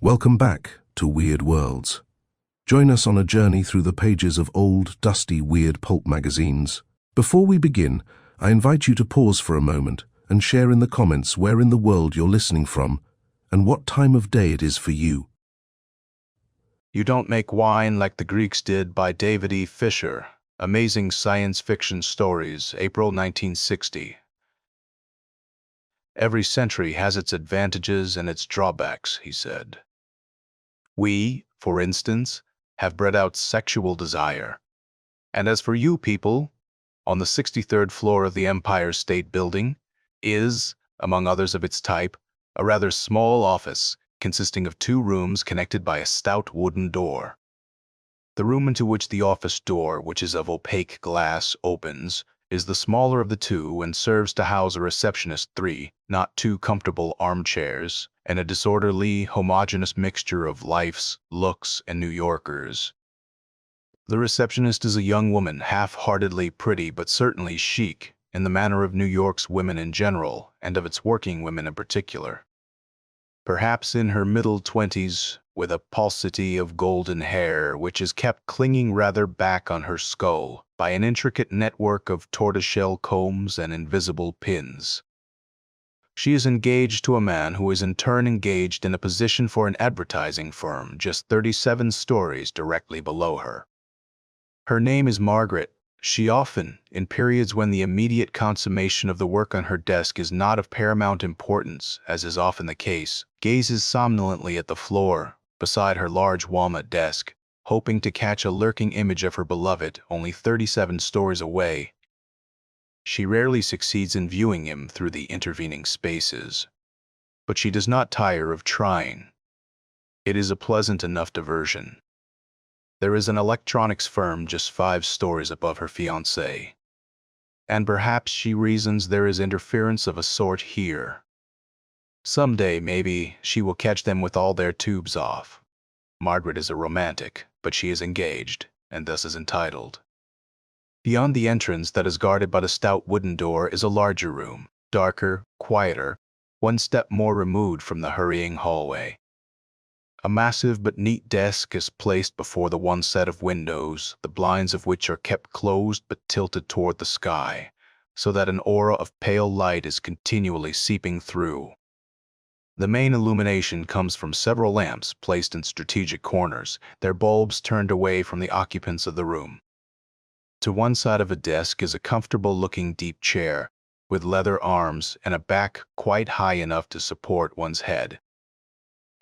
Welcome back to Weird Worlds. Join us on a journey through the pages of old, dusty, weird pulp magazines. Before we begin, I invite you to pause for a moment and share in the comments where in the world you're listening from and what time of day it is for you. You Don't Make Wine Like the Greeks Did by David E. Fisher. Amazing Science Fiction Stories, April 1960. Every century has its advantages and its drawbacks, he said. We, for instance, have bred out sexual desire. And as for you people, on the 63rd floor of the Empire State Building is, among others of its type, a rather small office consisting of 2 rooms connected by a stout wooden door. The room into which the office door, which is of opaque glass, opens, is the smaller of the 2 and serves to house a receptionist 3 not too comfortable armchairs and a disorderly, homogeneous mixture of lifes, looks, and New Yorkers. The receptionist is a young woman, half-heartedly pretty but certainly chic, in the manner of New York's women in general, and of its working women in particular. Perhaps in her middle 20s, with a paucity of golden hair which is kept clinging rather back on her skull by an intricate network of tortoiseshell combs and invisible pins. She is engaged to a man who is in turn engaged in a position for an advertising firm just 37 stories directly below her. Her name is Margaret. She often, in periods when the immediate consummation of the work on her desk is not of paramount importance, as is often the case, gazes somnolently at the floor beside her large walnut desk, hoping to catch a lurking image of her beloved only 37 stories away. She rarely succeeds in viewing him through the intervening spaces, but she does not tire of trying. It is a pleasant enough diversion. There is an electronics firm just 5 stories above her fiancé, and perhaps she reasons there is interference of a sort here. Someday, maybe, she will catch them with all their tubes off. Margaret is a romantic, but she is engaged, and thus is entitled. Beyond the entrance that is guarded by the stout wooden door is a larger room, darker, quieter, 1 step more removed from the hurrying hallway. A massive but neat desk is placed before the 1 set of windows, the blinds of which are kept closed but tilted toward the sky, so that an aura of pale light is continually seeping through. The main illumination comes from several lamps placed in strategic corners, their bulbs turned away from the occupants of the room. To 1 side of a desk is a comfortable-looking deep chair, with leather arms and a back quite high enough to support one's head.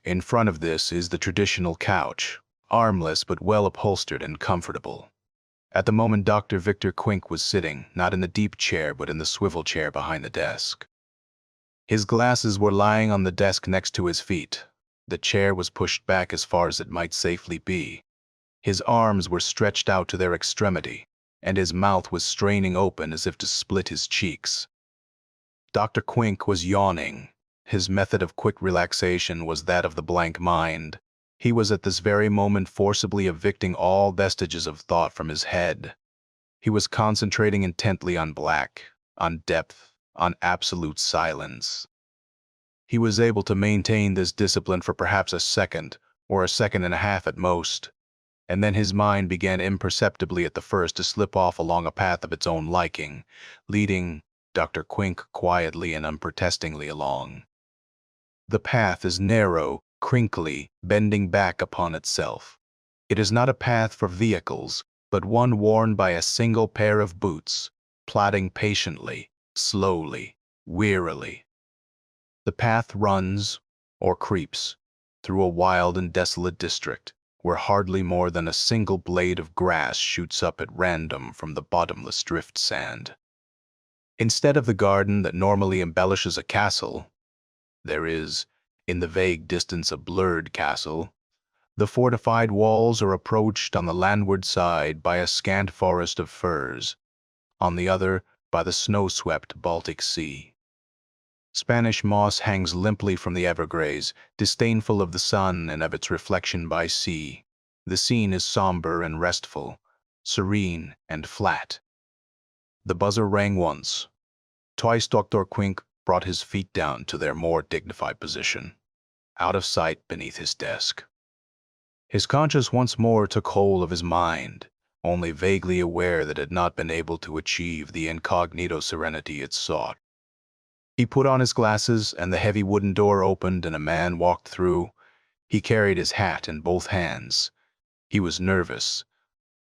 In front of this is the traditional couch, armless but well upholstered and comfortable. At the moment Dr. Victor Quink was sitting, not in the deep chair but in the swivel chair behind the desk. His glasses were lying on the desk next to his feet. The chair was pushed back as far as it might safely be. His arms were stretched out to their extremity, and his mouth was straining open as if to split his cheeks. Dr. Quink was yawning. His method of quick relaxation was that of the blank mind. He was at this very moment forcibly evicting all vestiges of thought from his head. He was concentrating intently on black, on depth, on absolute silence. He was able to maintain this discipline for perhaps a second, or a second and a half at most, and then his mind began imperceptibly at the first to slip off along a path of its own liking, leading Dr. Quink quietly and unprotestingly along. The path is narrow, crinkly, bending back upon itself. It is not a path for vehicles, but one worn by a single pair of boots, plodding patiently, slowly, wearily. The path runs, or creeps, through a wild and desolate district, where hardly more than a single blade of grass shoots up at random from the bottomless drift sand. Instead of the garden that normally embellishes a castle, there is, in the vague distance, a blurred castle. The fortified walls are approached on the landward side by a scant forest of firs, on the other by the snow-swept Baltic Sea. Spanish moss hangs limply from the evergreys, disdainful of the sun and of its reflection by sea. The scene is somber and restful, serene and flat. The buzzer rang once. Twice Dr. Quink brought his feet down to their more dignified position. out of sight beneath his desk. His conscience once more took hold of his mind, only vaguely aware that it had not been able to achieve the incognito serenity it sought. He put on his glasses, and the heavy wooden door opened and a man walked through. He carried his hat in both hands. He was nervous.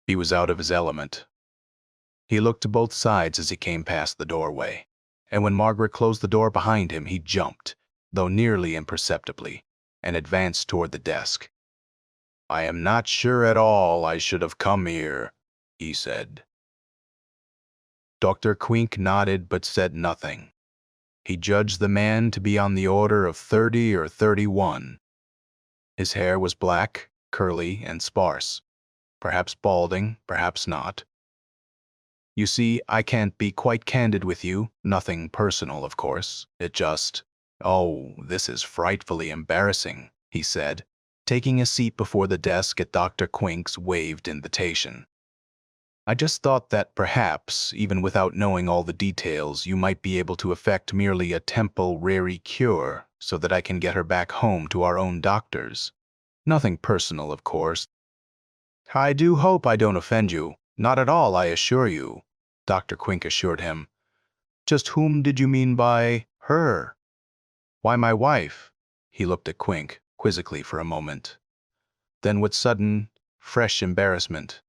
He was out of his element. He looked to both sides as he came past the doorway, and when Margaret closed the door behind him, he jumped, though nearly imperceptibly, and advanced toward the desk. "I am not sure at all I should have come here," he said. Dr. Quink nodded but said nothing. He judged the man to be on the order of 30 or 31. His hair was black, curly, and sparse. Perhaps balding, perhaps not. "You see, I can't be quite candid with you. Nothing personal, of course. It just— Oh, this is frightfully embarrassing," he said, taking a seat before the desk at Dr. Quink's waved invitation. "I just thought that perhaps, even without knowing all the details, you might be able to effect merely a temporary cure so that I can get her back home to our own doctors. Nothing personal, of course." "I do hope I don't offend you. Not at all, I assure you," Dr. Quink assured him. "Just whom did you mean by her?" "Why, my wife." He looked at Quink quizzically for a moment. Then with sudden, fresh embarrassment,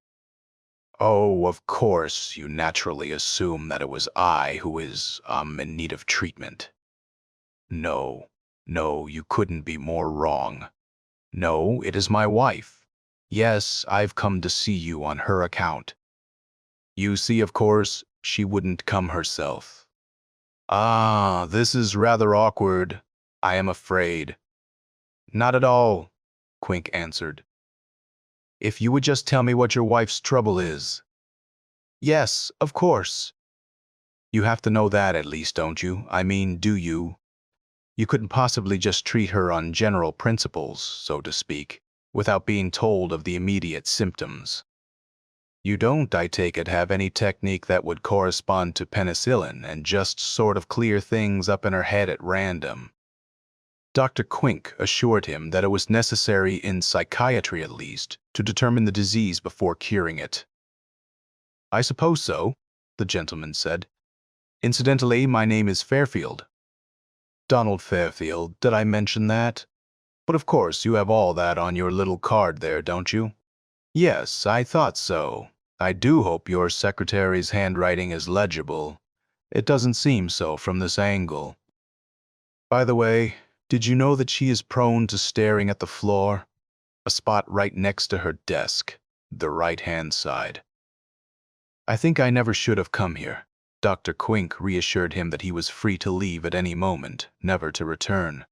"Oh, of course, you naturally assume that it was I who is, in need of treatment." No, you couldn't be more wrong. No, it is my wife. Yes, I've come to see you on her account. You see, of course, she wouldn't come herself." "Ah, this is rather awkward, I am afraid." "Not at all," Quink answered. "If you would just tell me what your wife's trouble is." "Yes, of course." "You have to know that at least, don't you? I mean, do you? You couldn't possibly just treat her on general principles, so to speak, without being told of the immediate symptoms. You don't, I take it, have any technique that would correspond to penicillin and just sort of clear things up in her head at random." Dr. Quink assured him that it was necessary, in psychiatry at least, to determine the disease before curing it. "I suppose so," the gentleman said. "Incidentally, my name is Fairfield." "Donald Fairfield, did I mention that? But of course you have all that on your little card there, don't you?" "Yes, I thought so. I do hope your secretary's handwriting is legible. It doesn't seem so from this angle. By the way, did you know that she is prone to staring at the floor? A spot right next to her desk, the right-hand side." "I think I never should have come here." Dr. Quink reassured him that he was free to leave at any moment, never to return.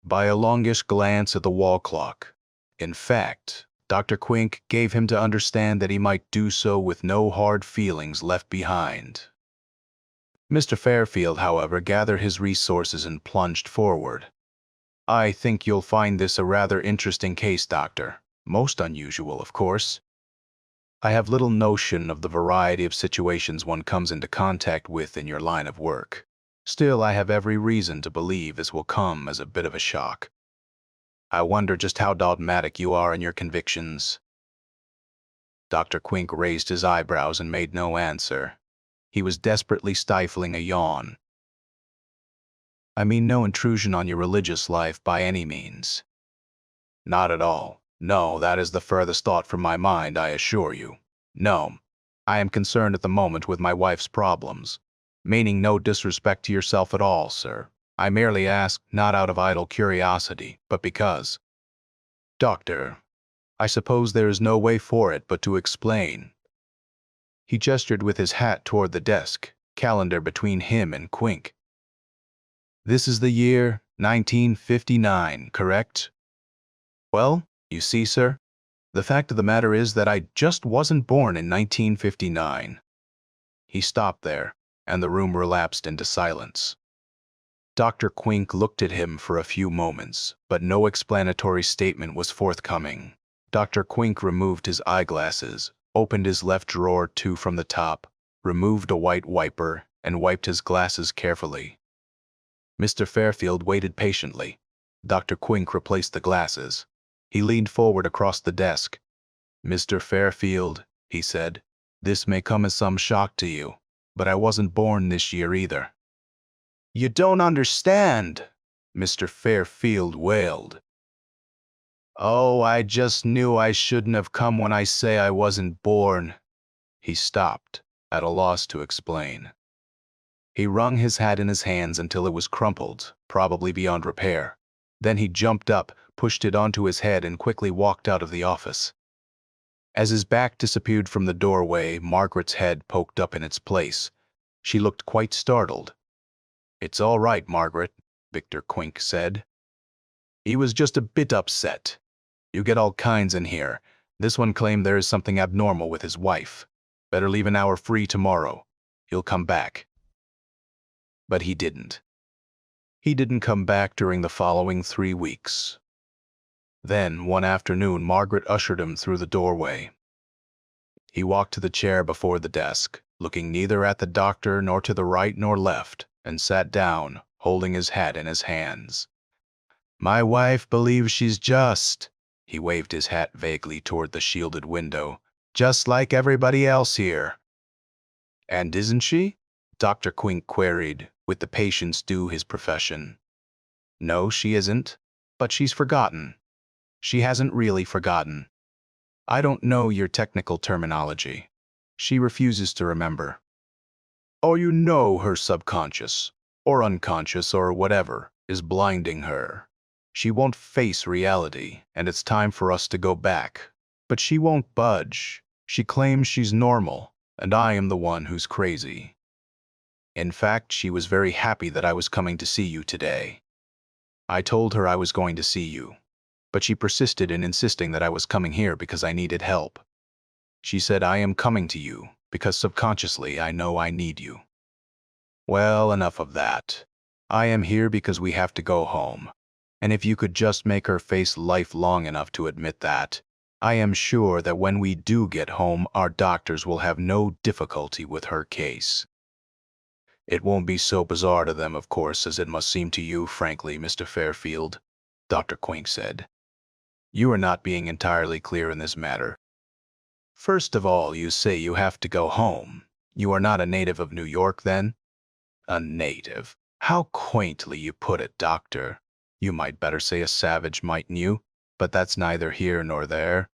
By a longish glance at the wall clock, in fact, Dr. Quink gave him to understand that he might do so with no hard feelings left behind. Mr. Fairfield, however, gathered his resources and plunged forward. "I think you'll find this a rather interesting case, Doctor. Most unusual, of course. I have little notion of the variety of situations one comes into contact with in your line of work. Still, I have every reason to believe this will come as a bit of a shock. I wonder just how dogmatic you are in your convictions." Dr. Quink raised his eyebrows and made no answer. He was desperately stifling a yawn. "I mean no intrusion on your religious life by any means." "Not at all. No, that is the furthest thought from my mind, I assure you. No, I am concerned at the moment with my wife's problems. Meaning no disrespect to yourself at all, sir. I merely ask, not out of idle curiosity, but because— Doctor, I suppose there is no way for it but to explain." He gestured with his hat toward the desk, calendar between him and Quink. "This is the year 1959, correct? Well, you see, sir, the fact of the matter is that I just wasn't born in 1959. He stopped there, and the room relapsed into silence. Dr. Quink looked at him for a few moments, but no explanatory statement was forthcoming. Dr. Quink removed his eyeglasses, opened his left drawer from the top, removed a white wiper, and wiped his glasses carefully. Mr. Fairfield waited patiently. Dr. Quink replaced the glasses. He leaned forward across the desk. "Mr. Fairfield," he said, "this may come as some shock to you, but I wasn't born this year either." "You don't understand," Mr. Fairfield wailed. "Oh, I just knew I shouldn't have come when I say I wasn't born." He stopped, at a loss to explain. He wrung his hat in his hands until it was crumpled, probably beyond repair. Then he jumped up, pushed it onto his head, and quickly walked out of the office. As his back disappeared from the doorway, Margaret's head poked up in its place. She looked quite startled. "It's all right, Margaret," Victor Quink said. "He was just a bit upset. You get all kinds in here. This one claimed there is something abnormal with his wife. Better leave an hour free tomorrow. He'll come back." But he didn't. He didn't come back during the following 3 weeks. Then, one afternoon, Margaret ushered him through the doorway. He walked to the chair before the desk, looking neither at the doctor nor to the right nor left, and sat down, holding his hat in his hands. "My wife believes she's just," he waved his hat vaguely toward the shielded window, "just like everybody else here." "And isn't she?" Dr. Quink queried, with the patience due his profession. "No, she isn't, but she's forgotten. She hasn't really forgotten. I don't know your technical terminology. She refuses to remember. Or you know her subconscious, or unconscious, or whatever, is blinding her. She won't face reality, and it's time for us to go back. But she won't budge. She claims she's normal, and I am the one who's crazy. In fact, she was very happy that I was coming to see you today. I told her I was going to see you, but she persisted in insisting that I was coming here because I needed help. She said I am coming to you because subconsciously I know I need you. Well, enough of that. I am here because we have to go home, and if you could just make her face life long enough to admit that, I am sure that when we do get home, our doctors will have no difficulty with her case. It won't be so bizarre to them, of course, as it must seem to you, frankly, Mr. Fairfield," Dr. Quink said. "You are not being entirely clear in this matter. First of all, you say you have to go home. You are not a native of New York, then?" "A native? How quaintly you put it, Doctor. You might better say a savage, mightn't you? But that's neither here nor there.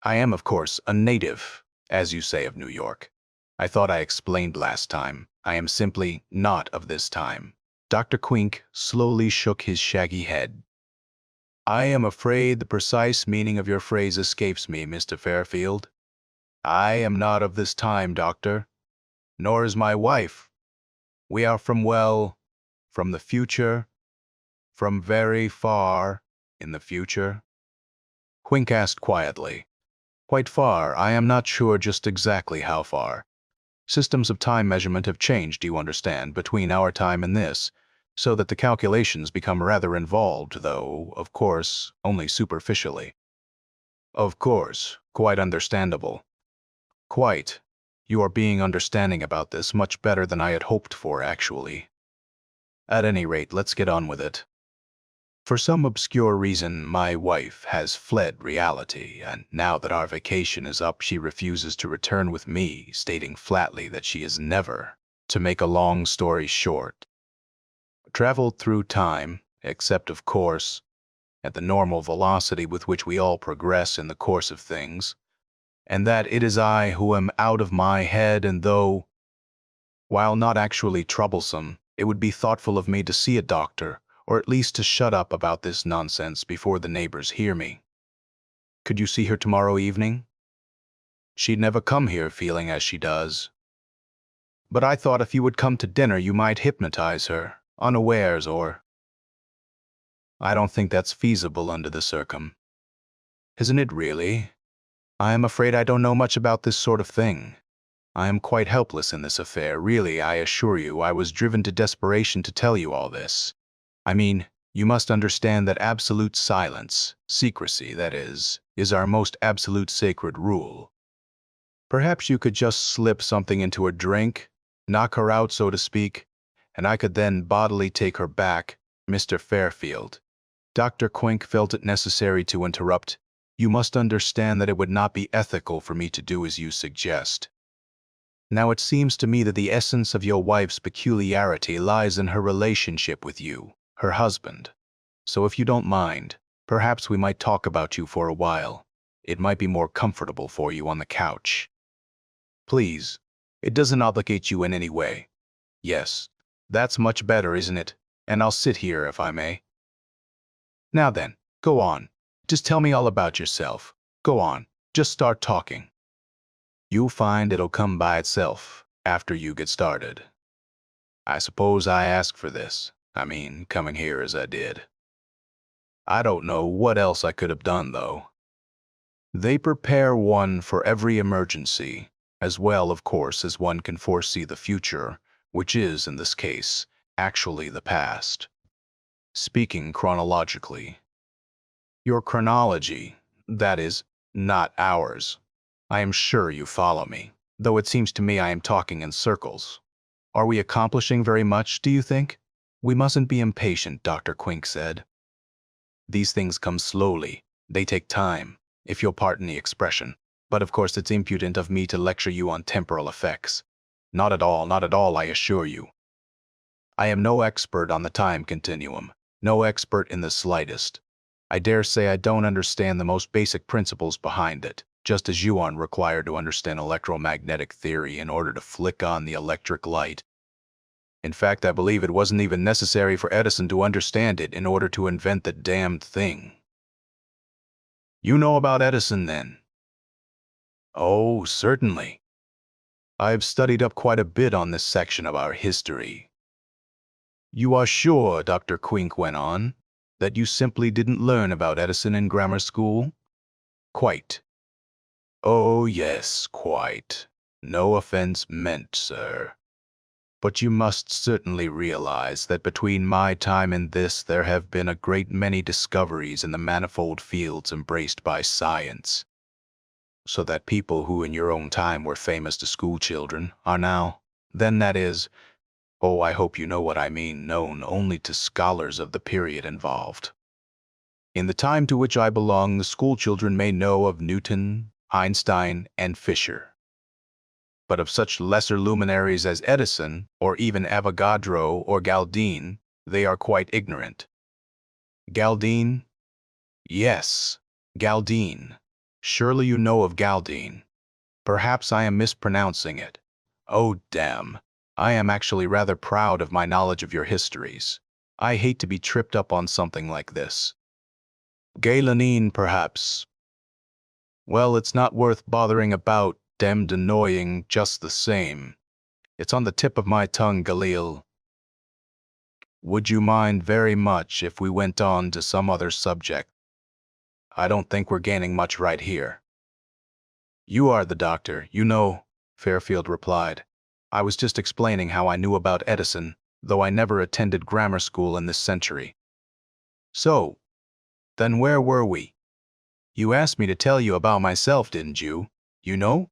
I am, of course, a native, as you say, of New York. I thought I explained last time. I am simply not of this time." Dr. Quink slowly shook his shaggy head. "I am afraid the precise meaning of your phrase escapes me, Mr. Fairfield. I am not of this time, Doctor. Nor is my wife. We are from the future, from very far in the future." Quink asked quietly. "Quite far. I am not sure just exactly how far. Systems of time measurement have changed, you understand, between our time and this, so that the calculations become rather involved, though, of course, only superficially." "Of course, quite understandable." "Quite. You are being understanding about this much better than I had hoped for, actually. At any rate, let's get on with it. For some obscure reason, my wife has fled reality, and now that our vacation is up, she refuses to return with me, stating flatly that she is never, to make a long story short, traveled through time, except, of course, at the normal velocity with which we all progress in the course of things, and that it is I who am out of my head, and though, while not actually troublesome, it would be thoughtful of me to see a doctor, or at least to shut up about this nonsense before the neighbors hear me. Could you see her tomorrow evening? She'd never come here feeling as she does. But I thought if you would come to dinner, you might hypnotize her, unawares, or... I don't think that's feasible under the Isn't it really? I am afraid I don't know much about this sort of thing. I am quite helpless in this affair. Really, I assure you, I was driven to desperation to tell you all this. I mean, you must understand that absolute silence, secrecy, that is our most absolute sacred rule. Perhaps you could just slip something into her drink, knock her out, so to speak, and I could then bodily take her back, Mr. Fairfield. Dr. Quink felt it necessary to interrupt. You must understand that it would not be ethical for me to do as you suggest. Now it seems to me that the essence of your wife's peculiarity lies in her relationship with you, her husband. So if you don't mind, perhaps we might talk about you for a while. It might be more comfortable for you on the couch. Please, it doesn't obligate you in any way. Yes, that's much better, isn't it? And I'll sit here if I may. Now then, go on. Just tell me all about yourself. Go on, just start talking. You'll find it'll come by itself after you get started. I suppose I asked for this. Coming here as I did. I don't know what else I could have done, though. They prepare one for every emergency, as well, of course, as one can foresee the future, which is, in this case, actually the past. Speaking chronologically. Your chronology, that is, not ours. I am sure you follow me, though it seems to me I am talking in circles. Are we accomplishing very much, do you think? We mustn't be impatient, Dr. Quink said. These things come slowly. They take time, if you'll pardon the expression. But of course it's impudent of me to lecture you on temporal effects. Not at all, I assure you. I am no expert on the time continuum, no expert in the slightest. I dare say I don't understand the most basic principles behind it, just as you aren't required to understand electromagnetic theory in order to flick on the electric light. In fact, I believe it wasn't even necessary for Edison to understand it in order to invent the damned thing. You know about Edison, then? Oh, certainly. I've studied up quite a bit on this section of our history. You are sure, Dr. Quink went on, that you simply didn't learn about Edison in grammar school? Quite. Oh, yes, quite. No offense meant, sir. But you must certainly realize that between my time and this there have been a great many discoveries in the manifold fields embraced by science, so that people who in your own time were famous to school children are now, then that is, oh, I hope you know what I mean, known only to scholars of the period involved. In the time to which I belong, the school children may know of Newton, Einstein, and Fisher. But of such lesser luminaries as Edison, or even Avogadro or Galdin, they are quite ignorant. Galdin? Yes, Galdin. Surely you know of Galdin. Perhaps I am mispronouncing it. Oh, damn. I am actually rather proud of my knowledge of your histories. I hate to be tripped up on something like this. Galenin, perhaps. Well, it's not worth bothering about, demmed annoying just the same. It's on the tip of my tongue, Galil. Would you mind very much if we went on to some other subject? I don't think we're gaining much right here. You are the doctor, you know, Fairfield replied. I was just explaining how I knew about Edison, though I never attended grammar school in this century. So, then where were we? You asked me to tell you about myself, didn't you? You know?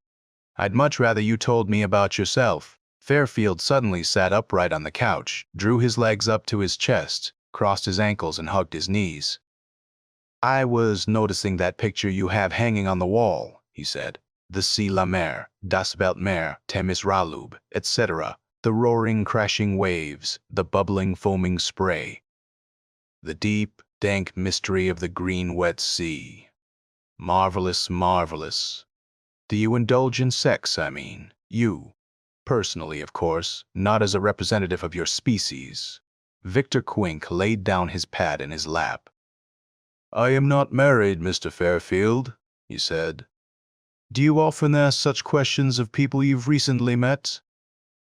I'd much rather you told me about yourself. Fairfield suddenly sat upright on the couch, drew his legs up to his chest, crossed his ankles and hugged his knees. I was noticing that picture you have hanging on the wall, he said. The sea la mer, das Weltmeer, Themis Ralub, etc. The roaring, crashing waves, the bubbling, foaming spray. The deep, dank mystery of the green, wet sea. Marvelous, marvelous. Do you indulge in sex, I mean? You. Personally, of course, not as a representative of your species. Victor Quink laid down his pad in his lap. I am not married, Mr. Fairfield, he said. Do you often ask such questions of people you've recently met?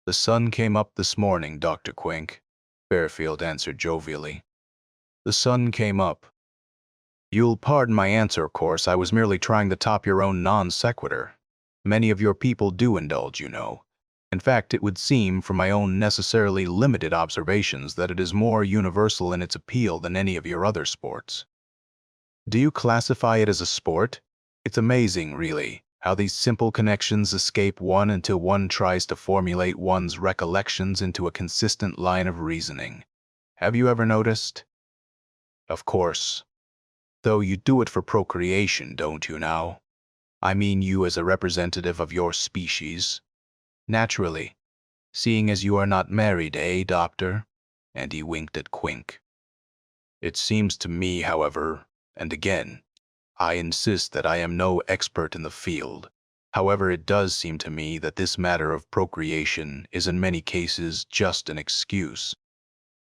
The sun came up this morning, Dr. Quink, Fairfield answered jovially. The sun came up. You'll pardon my answer, of course. I was merely trying to top your own non sequitur. Many of your people do indulge, you know. In fact, it would seem from my own necessarily limited observations that it is more universal in its appeal than any of your other sports. Do you classify it as a sport? It's amazing, really, how these simple connections escape one until one tries to formulate one's recollections into a consistent line of reasoning. Have you ever noticed? Of course. Though you do it for procreation, don't you now? I mean you as a representative of your species. Naturally, seeing as you are not married, eh, Doctor? And he winked at Quink. It seems to me, however, and again, I insist that I am no expert in the field. However, it does seem to me that this matter of procreation is in many cases just an excuse.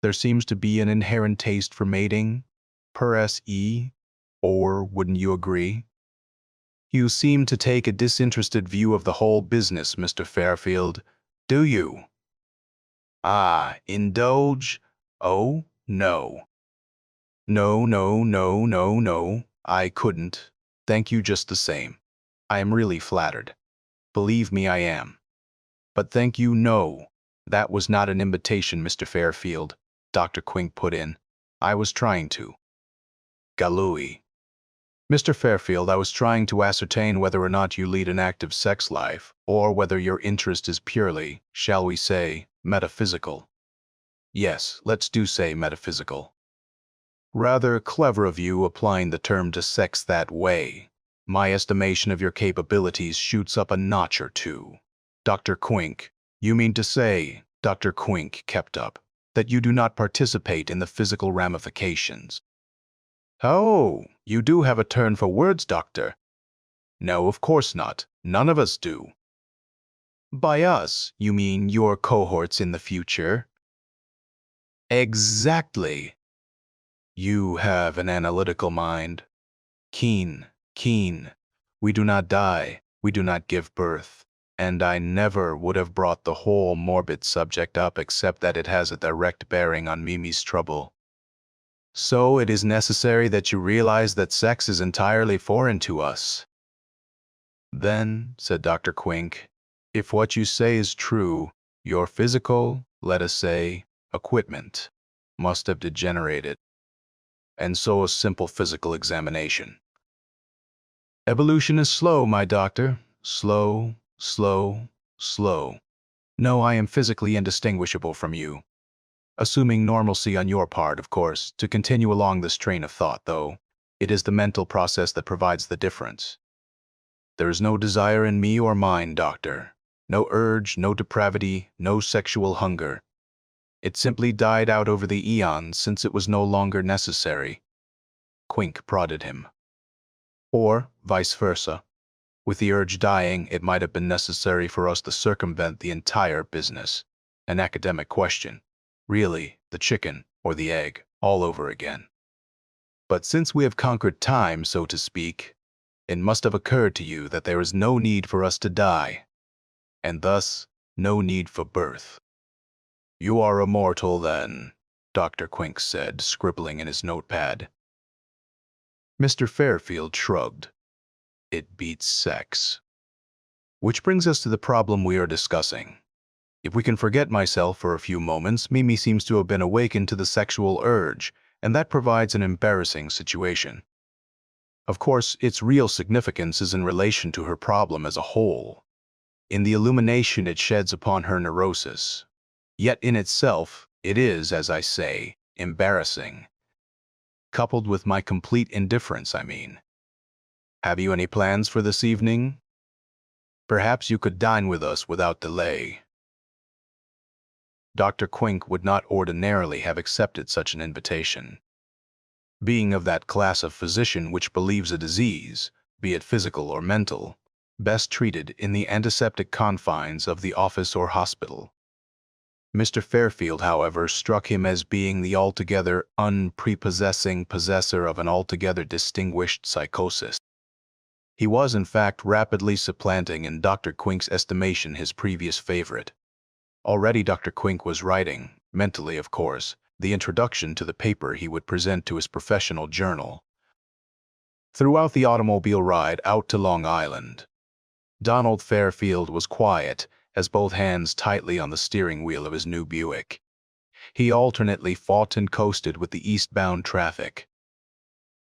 There seems to be an inherent taste for mating, per se, or wouldn't you agree? You seem to take a disinterested view of the whole business, Mr. Fairfield, do you? Ah, indulge? Oh, no. No, I couldn't. Thank you just the same. I am really flattered. Believe me, I am. But thank you, no. That was not an invitation, Mr. Fairfield, Dr. Quink put in. I was trying to. Galooey. Mr. Fairfield, I was trying to ascertain whether or not you lead an active sex life, or whether your interest is purely, shall we say, metaphysical. Yes, let's do say metaphysical. Rather clever of you applying the term to sex that way. My estimation of your capabilities shoots up a notch or two. Dr. Quink, you mean to say, Dr. Quink kept up, that you do not participate in the physical ramifications. Oh, you do have a turn for words, Doctor. No, of course not. None of us do. By us, you mean your cohorts in the future? Exactly. You have an analytical mind. Keen. We do not die, we do not give birth, and I never would have brought the whole morbid subject up except that it has a direct bearing on Mimi's trouble. So it is necessary that you realize that sex is entirely foreign to us. Then, said Dr. Quink, if what you say is true, your physical, let us say, equipment must have degenerated, and so a simple physical examination. Evolution is slow, my doctor. Slow. No, I am physically indistinguishable from you. Assuming normalcy on your part, of course, to continue along this train of thought, though, it is the mental process that provides the difference. There is no desire in me or mine, doctor. No urge, no depravity, no sexual hunger. It simply died out over the eons since it was no longer necessary. Quink prodded him. Or vice versa. With the urge dying, it might have been necessary for us to circumvent the entire business. An academic question. Really, the chicken or the egg, all over again. But since we have conquered time, so to speak, it must have occurred to you that there is no need for us to die, and thus no need for birth. You are immortal, then, Dr. Quink said, scribbling in his notepad. Mr. Fairfield shrugged. It beats sex. Which brings us to the problem we are discussing. If we can forget myself for a few moments, Mimi seems to have been awakened to the sexual urge, and that provides an embarrassing situation. Of course, its real significance is in relation to her problem as a whole, in the illumination it sheds upon her neurosis. Yet in itself, it is, as I say, embarrassing. Coupled with my complete indifference, I mean. Have you any plans for this evening? Perhaps you could dine with us without delay. Dr. Quink would not ordinarily have accepted such an invitation. Being of that class of physician which believes a disease, be it physical or mental, best treated in the antiseptic confines of the office or hospital. Mr. Fairfield, however, struck him as being the altogether unprepossessing possessor of an altogether distinguished psychosis. He was, in fact, rapidly supplanting in Dr. Quink's estimation his previous favorite. Already Dr. Quink was writing, mentally of course, the introduction to the paper he would present to his professional journal. Throughout the automobile ride out to Long Island, Donald Fairfield was quiet, as both hands tightly on the steering wheel of his new Buick. He alternately fought and coasted with the eastbound traffic.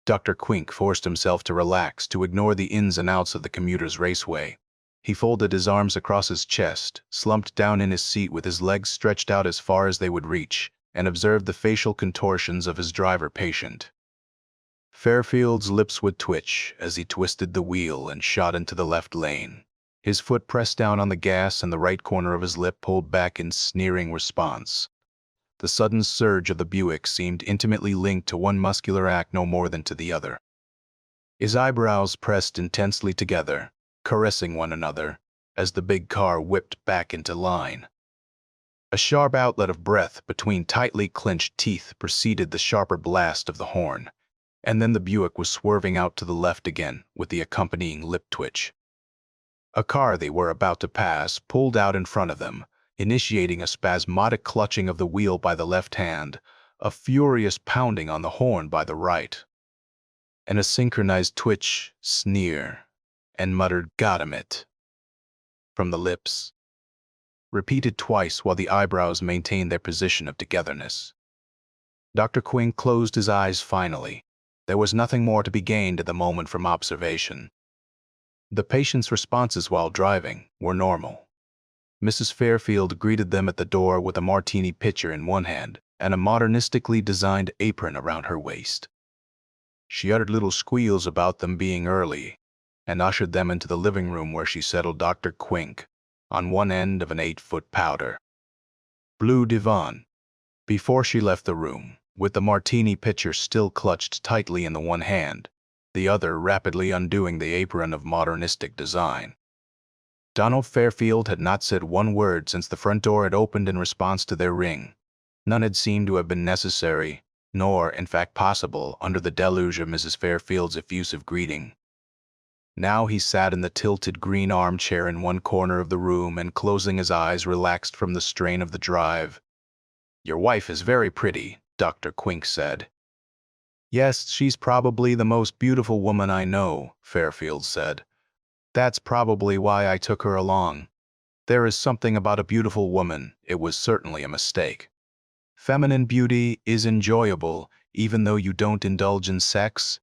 Dr. Quink forced himself to relax, to ignore the ins and outs of the commuter's raceway. He folded his arms across his chest, slumped down in his seat with his legs stretched out as far as they would reach, and observed the facial contortions of his driver patient. Fairfield's lips would twitch as he twisted the wheel and shot into the left lane. His foot pressed down on the gas and the right corner of his lip pulled back in sneering response. The sudden surge of the Buick seemed intimately linked to one muscular act no more than to the other. His eyebrows pressed intensely together, caressing one another, as the big car whipped back into line. A sharp outlet of breath between tightly clenched teeth preceded the sharper blast of the horn, and then the Buick was swerving out to the left again with the accompanying lip twitch. A car they were about to pass pulled out in front of them, initiating a spasmodic clutching of the wheel by the left hand, a furious pounding on the horn by the right, and a synchronized twitch, sneer, and muttered "Got him it" from the lips, repeated twice while the eyebrows maintained their position of togetherness. Dr. Quinn closed his eyes finally. There was nothing more to be gained at the moment from observation. The patient's responses while driving were normal. Mrs. Fairfield greeted them at the door with a martini pitcher in one hand and a modernistically designed apron around her waist. She uttered little squeals about them being early and ushered them into the living room where she settled Dr. Quink on one end of an 8-foot powder blue divan. Before she left the room, with the martini pitcher still clutched tightly in the one hand, the other rapidly undoing the apron of modernistic design. Donald Fairfield had not said one word since the front door had opened in response to their ring. None had seemed to have been necessary, nor, in fact, possible under the deluge of Mrs. Fairfield's effusive greeting. Now he sat in the tilted green armchair in one corner of the room and, closing his eyes, relaxed from the strain of the drive. "Your wife is very pretty," Dr. Quink said. "Yes, she's probably the most beautiful woman I know," Fairfield said. "That's probably why I took her along. There is something about a beautiful woman. It was certainly a mistake. Feminine beauty is enjoyable, even though you don't indulge in sex."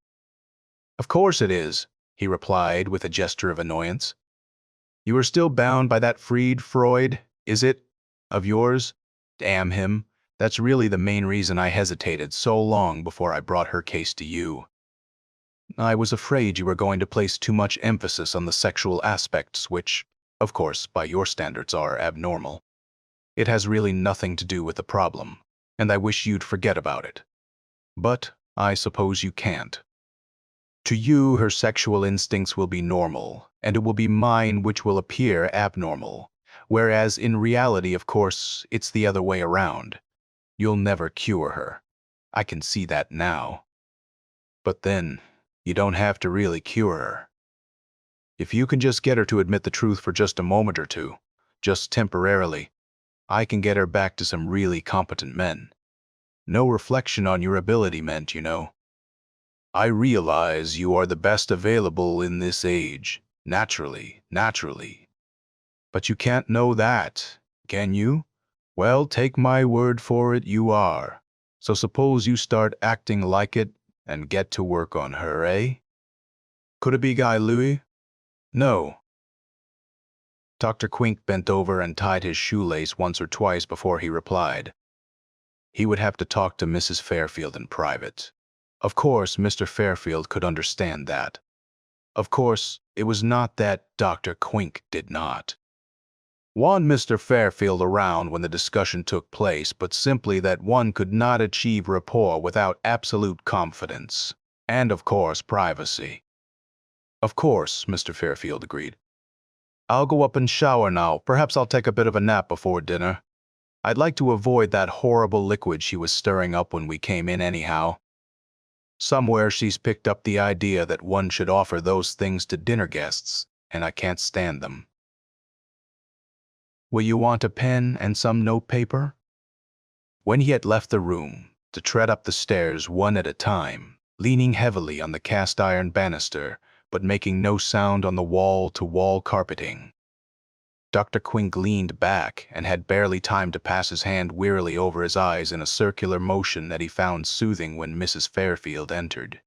"Of course it is," he replied with a gesture of annoyance. "You are still bound by that Fried Freud, is it, of yours? Damn him. That's really the main reason I hesitated so long before I brought her case to you. I was afraid you were going to place too much emphasis on the sexual aspects, which, of course, by your standards are abnormal. It has really nothing to do with the problem, and I wish you'd forget about it. But I suppose you can't. To you, her sexual instincts will be normal, and it will be mine which will appear abnormal, whereas in reality, of course, it's the other way around. You'll never cure her. I can see that now. But then, you don't have to really cure her. If you can just get her to admit the truth for just a moment or two, just temporarily, I can get her back to some really competent men. No reflection on your ability meant, you know. I realize you are the best available in this age, naturally. But you can't know that, can you? Well, take my word for it, you are. So suppose you start acting like it and get to work on her, eh? Could it be Guy Louis? No. Dr. Quink bent over and tied his shoelace once or twice before he replied. He would have to talk to Mrs. Fairfield in private. Of course, Mr. Fairfield could understand that. Of course, it was not that Dr. Quink did not want Mr. Fairfield around when the discussion took place, but simply that one could not achieve rapport without absolute confidence, and, of course, privacy. Of course, Mr. Fairfield agreed. I'll go up and shower now. Perhaps I'll take a bit of a nap before dinner. I'd like to avoid that horrible liquid she was stirring up when we came in anyhow. Somewhere she's picked up the idea that one should offer those things to dinner guests, and I can't stand them. Will you want a pen and some notepaper? When he had left the room, to tread up the stairs one at a time, leaning heavily on the cast-iron banister, but making no sound on the wall-to-wall carpeting, Dr. Quink leaned back and had barely time to pass his hand wearily over his eyes in a circular motion that he found soothing when Mrs. Fairfield entered.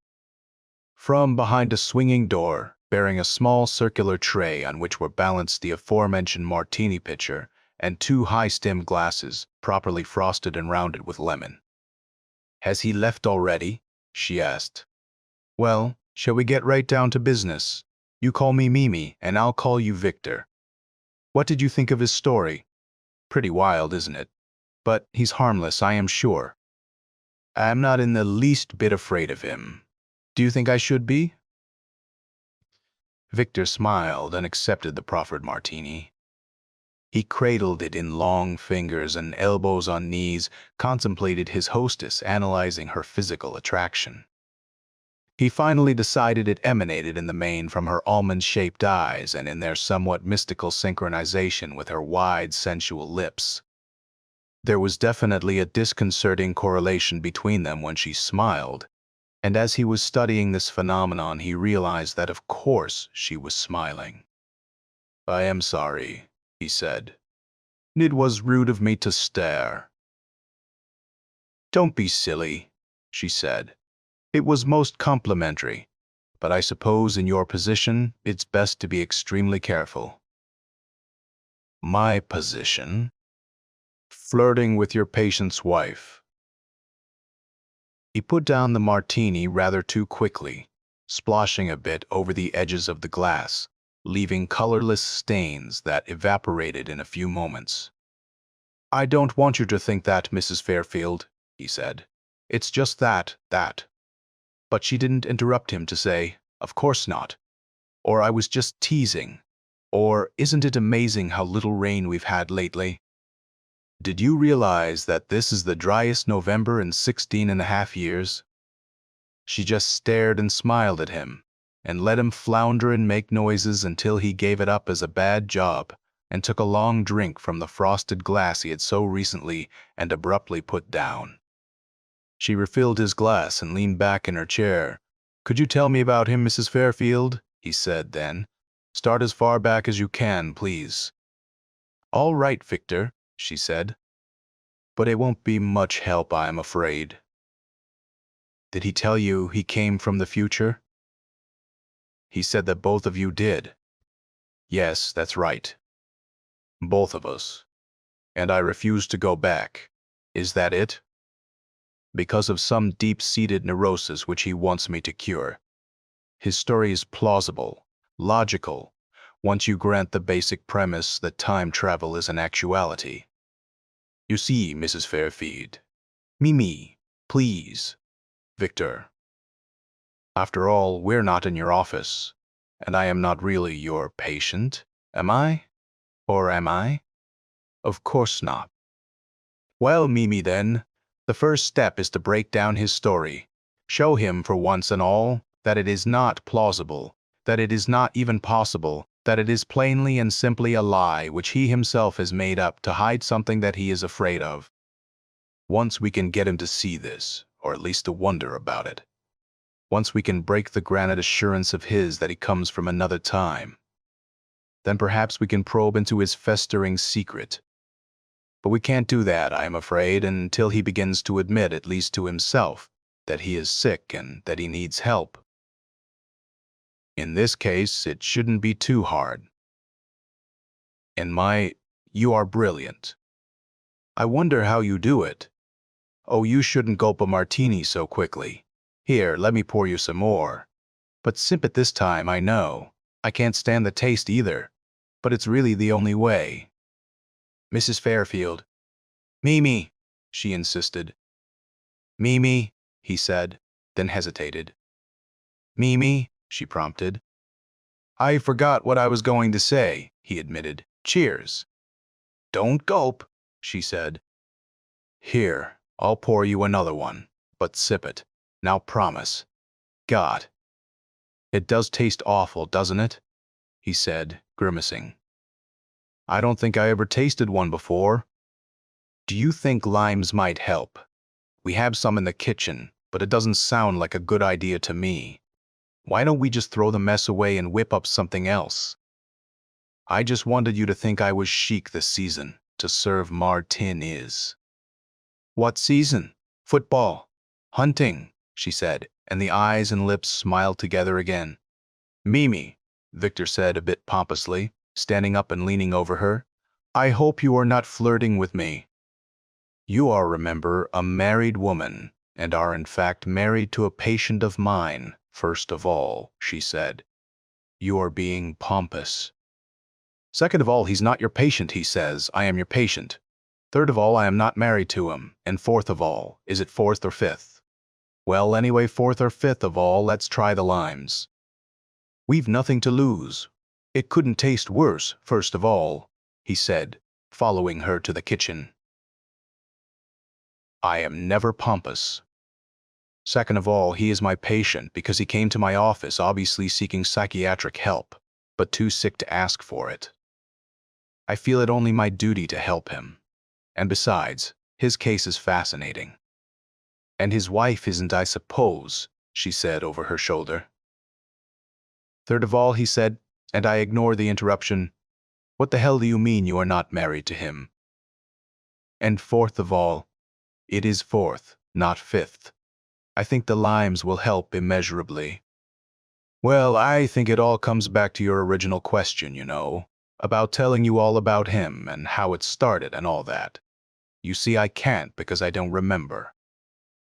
From behind a swinging door, bearing a small circular tray on which were balanced the aforementioned martini pitcher and 2 high-stemmed glasses, properly frosted and rounded with lemon. "Has he left already?" she asked. Well, shall we get right down to business? You call me Mimi, and I'll call you Victor. What did you think of his story? Pretty wild, isn't it? But he's harmless, I am sure. I'm not in the least bit afraid of him. Do you think I should be? Victor smiled and accepted the proffered martini. He cradled it in long fingers and elbows on knees, contemplated his hostess analyzing her physical attraction. He finally decided it emanated in the main from her almond-shaped eyes and in their somewhat mystical synchronization with her wide, sensual lips. There was definitely a disconcerting correlation between them when she smiled, and as he was studying this phenomenon, he realized that of course she was smiling. "I am sorry," he said. "It was rude of me to stare." "Don't be silly," she said. "It was most complimentary, but I suppose in your position it's best to be extremely careful." "My position?" "Flirting with your patient's wife." He put down the martini rather too quickly, splashing a bit over the edges of the glass, leaving colorless stains that evaporated in a few moments. "I don't want you to think that, Mrs. Fairfield," he said. "It's just that. But she didn't interrupt him to say, "Of course not," or "I was just teasing," or "Isn't it amazing how little rain we've had lately? Did you realize that this is the driest November in 16.5 years?" She just stared and smiled at him, and let him flounder and make noises until he gave it up as a bad job and took a long drink from the frosted glass he had so recently and abruptly put down. She refilled his glass and leaned back in her chair. "Could you tell me about him, Mrs. Fairfield?" he said then. "Start as far back as you can, please." "All right, Victor," she said. "But it won't be much help, I am afraid." "Did he tell you he came from the future?" "He said that both of you did." "Yes, that's right. Both of us. And I refuse to go back. Is that it?" "Because of some deep-seated neurosis which he wants me to cure. His story is plausible, logical, once you grant the basic premise that time travel is an actuality. You see, Mrs. Fairfield. Mimi, please. Victor. After all, we're not in your office, and I am not really your patient, am I? Or am I? Of course not. Well, Mimi, then, the first step is to break down his story. Show him, for once and all, that it is not plausible, that it is not even possible, that it is plainly and simply a lie which he himself has made up to hide something that he is afraid of. Once we can get him to see this, or at least to wonder about it. Once we can break the granite assurance of his that he comes from another time, then perhaps we can probe into his festering secret. But we can't do that, I am afraid, until he begins to admit, at least to himself, that he is sick and that he needs help. In this case, it shouldn't be too hard. You are brilliant. I wonder how you do it. Oh, you shouldn't gulp a martini so quickly. Here, let me pour you some more. But sip it this time, I know. I can't stand the taste either, but it's really the only way. Mrs. Fairfield. Mimi, she insisted. Mimi, he said, then hesitated. Mimi, she prompted. I forgot what I was going to say, he admitted. Cheers. Don't gulp, she said. Here, I'll pour you another one, but sip it. Now promise. God. It does taste awful, doesn't it? He said, grimacing. I don't think I ever tasted one before. Do you think limes might help? We have some in the kitchen, but it doesn't sound like a good idea to me. Why don't we just throw the mess away and whip up something else? I just wanted you to think I was chic this season, to serve martinis. What season? Football. Hunting, she said, and the eyes and lips smiled together again. Mimi, Victor said a bit pompously, standing up and leaning over her, I hope you are not flirting with me. You are, remember, a married woman, and are in fact married to a patient of mine, First of all, she said, you are being pompous. Second of all, he's not your patient, he says. I am your patient. Third of all, I am not married to him. And fourth of all, is it fourth or fifth? Well, anyway, fourth or fifth of all, let's try the limes. We've nothing to lose. It couldn't taste worse, first of all, he said, following her to the kitchen. I am never pompous. Second of all, he is my patient because he came to my office obviously seeking psychiatric help, but too sick to ask for it. I feel it only my duty to help him. And besides, his case is fascinating. And his wife isn't, I suppose, she said over her shoulder. Third of all, he said, and I ignore the interruption, what the hell do you mean you are not married to him? And fourth of all, it is fourth, not fifth. I think the limes will help immeasurably. Well, I think it all comes back to your original question, you know, about telling you all about him and how it started and all that. You see, I can't because I don't remember.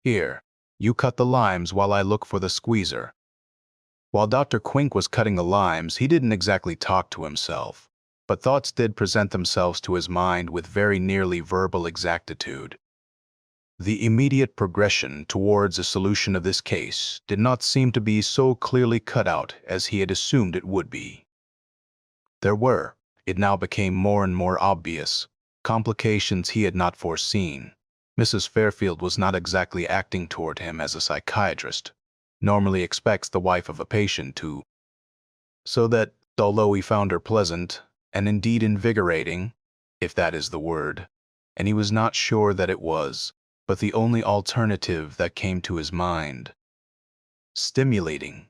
Here, you cut the limes while I look for the squeezer. While Dr. Quink was cutting the limes, he didn't exactly talk to himself, but thoughts did present themselves to his mind with very nearly verbal exactitude. The immediate progression towards a solution of this case did not seem to be so clearly cut out as he had assumed it would be. There were, it now became more and more obvious, complications he had not foreseen. Mrs. Fairfield was not exactly acting toward him as a psychiatrist normally expects the wife of a patient to. So that, although he found her pleasant, and indeed invigorating, if that is the word, and he was not sure that it was, but the only alternative that came to his mind, stimulating,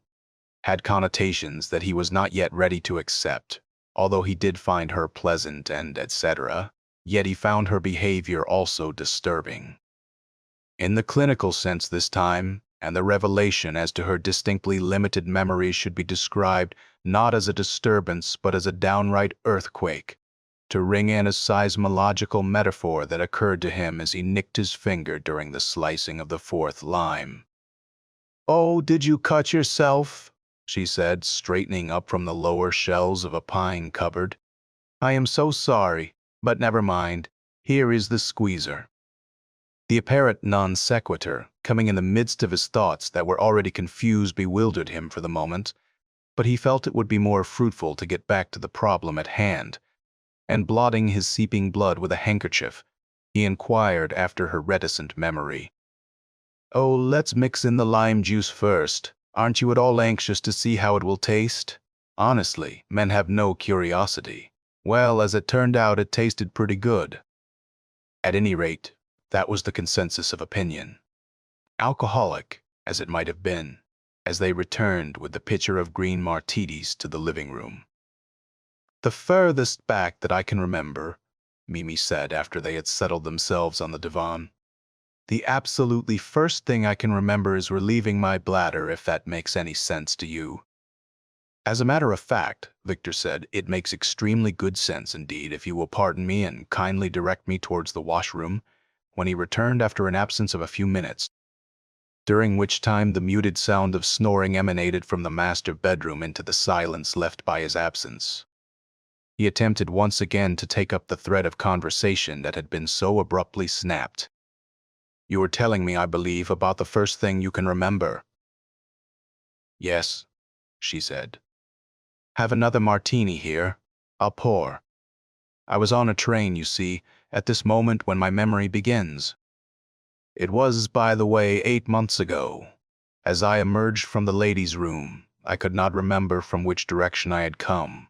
had connotations that he was not yet ready to accept. Although he did find her pleasant and etc., yet he found her behavior also disturbing. In the clinical sense this time, and the revelation as to her distinctly limited memories should be described not as a disturbance but as a downright earthquake, to ring in a seismological metaphor that occurred to him as he nicked his finger during the slicing of the fourth lime. "Oh, did you cut yourself?" she said, straightening up from the lower shelves of a pine cupboard. "I am so sorry, but never mind. Here is the squeezer." The apparent non sequitur, coming in the midst of his thoughts that were already confused, bewildered him for the moment, but he felt it would be more fruitful to get back to the problem at hand, and blotting his seeping blood with a handkerchief, he inquired after her reticent memory. "Oh, let's mix in the lime juice first. Aren't you at all anxious to see how it will taste? Honestly, men have no curiosity. Well, as it turned out, it tasted pretty good." At any rate, that was the consensus of opinion. Alcoholic, as it might have been, as they returned with the pitcher of green martinis to the living room. "The furthest back that I can remember," Mimi said after they had settled themselves on the divan, "the absolutely first thing I can remember is relieving my bladder, if that makes any sense to you." "As a matter of fact," Victor said, "it makes extremely good sense indeed, if you will pardon me and kindly direct me towards the washroom," when he returned after an absence of a few minutes, during which time the muted sound of snoring emanated from the master bedroom into the silence left by his absence. He attempted once again to take up the thread of conversation that had been so abruptly snapped. "You were telling me, I believe, about the first thing you can remember." "Yes," she said. "Have another martini here. I'll pour. I was on a train, you see, at this moment when my memory begins. It was, by the way, 8 months ago. As I emerged from the ladies' room, I could not remember from which direction I had come.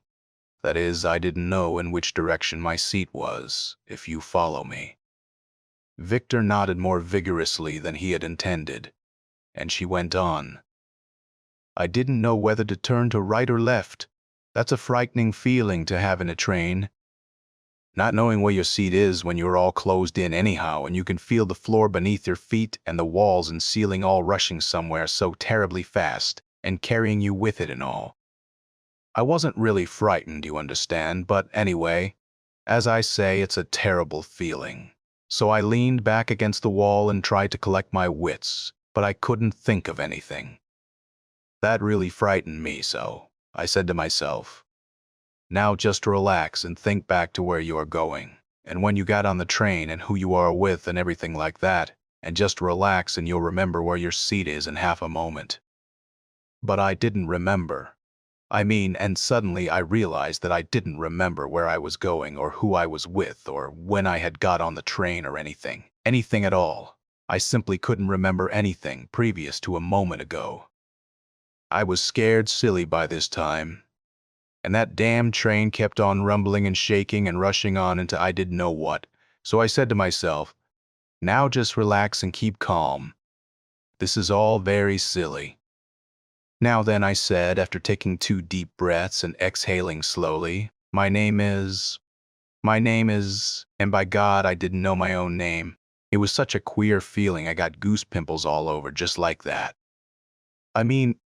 That is, I didn't know in which direction my seat was, if you follow me." Victor nodded more vigorously than he had intended, and she went on. "I didn't know whether to turn to right or left. That's a frightening feeling to have in a train. Not knowing where your seat is when you're all closed in anyhow, and you can feel the floor beneath your feet and the walls and ceiling all rushing somewhere so terribly fast and carrying you with it and all. I wasn't really frightened, you understand, but anyway, as I say, it's a terrible feeling. So I leaned back against the wall and tried to collect my wits, but I couldn't think of anything. That really frightened me, so I said to myself, now just relax and think back to where you are going, and when you got on the train and who you are with and everything like that, and just relax and you'll remember where your seat is in half a moment. But I didn't remember. And suddenly I realized that I didn't remember where I was going or who I was with or when I had got on the train or anything. Anything at all. I simply couldn't remember anything previous to a moment ago. I was scared silly by this time, and that damn train kept on rumbling and shaking and rushing on into I didn't know what. So I said to myself, now just relax and keep calm. This is all very silly. Now then, I said, after taking 2 deep breaths and exhaling slowly, my name is, and by God, I didn't know my own name. It was such a queer feeling, I got goose pimples all over just like that.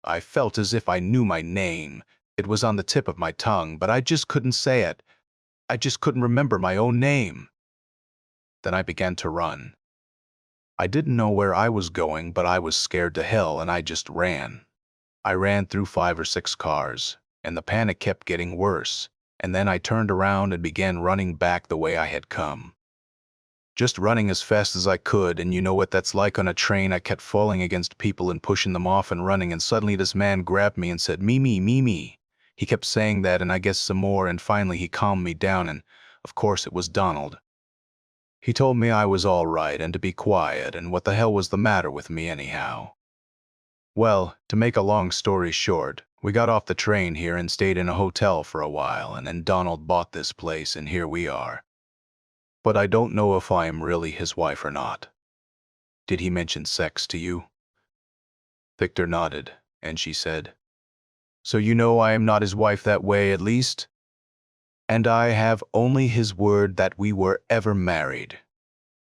I felt as if I knew my name. It was on the tip of my tongue, but I just couldn't say it. I just couldn't remember my own name. Then I began to run. I didn't know where I was going, but I was scared to hell, and I just ran. I ran through 5 or 6 cars, and the panic kept getting worse, and then I turned around and began running back the way I had come. Just running as fast as I could, and you know what that's like on a train. I kept falling against people and pushing them off and running, and suddenly this man grabbed me and said, "Mimi, Mimi." He kept saying that, and I guess some more, and finally he calmed me down, and of course it was Donald. He told me I was all right and to be quiet, and what the hell was the matter with me anyhow? Well, to make a long story short, we got off the train here and stayed in a hotel for a while, and then Donald bought this place, and here we are. But I don't know if I am really his wife or not. Did he mention sex to you? Victor nodded, and she said, so you know I am not his wife that way, at least? And I have only his word that we were ever married.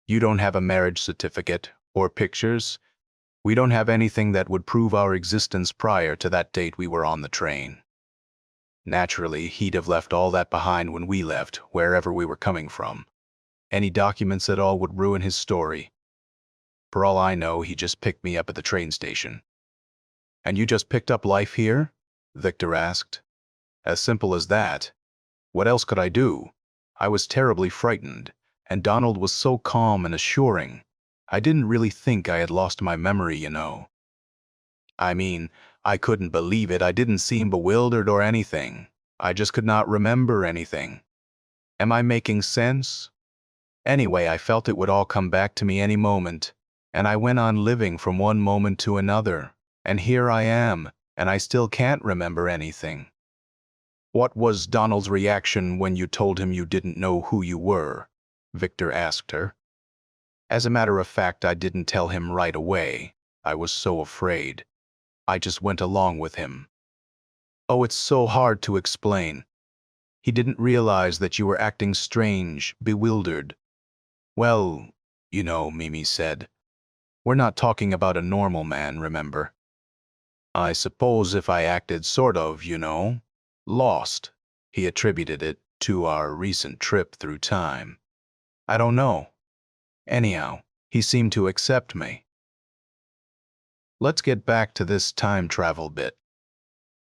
You don't have a marriage certificate or pictures? We don't have anything that would prove our existence prior to that date we were on the train. Naturally, he'd have left all that behind when we left, wherever we were coming from. Any documents at all would ruin his story. For all I know, he just picked me up at the train station. And you just picked up life here? Victor asked. As simple as that. What else could I do? I was terribly frightened, and Donald was so calm and assuring. I didn't really think I had lost my memory, you know. I couldn't believe it. I didn't seem bewildered or anything. I just could not remember anything. Am I making sense? Anyway, I felt it would all come back to me any moment, and I went on living from one moment to another, and here I am, and I still can't remember anything. What was Donald's reaction when you told him you didn't know who you were? Victor asked her. As a matter of fact, I didn't tell him right away. I was so afraid. I just went along with him. Oh, it's so hard to explain. He didn't realize that you were acting strange, bewildered. Well, you know, Mimi said, we're not talking about a normal man, remember? I suppose if I acted sort of, you know, lost, he attributed it to our recent trip through time. I don't know. Anyhow, he seemed to accept me. Let's get back to this time travel bit.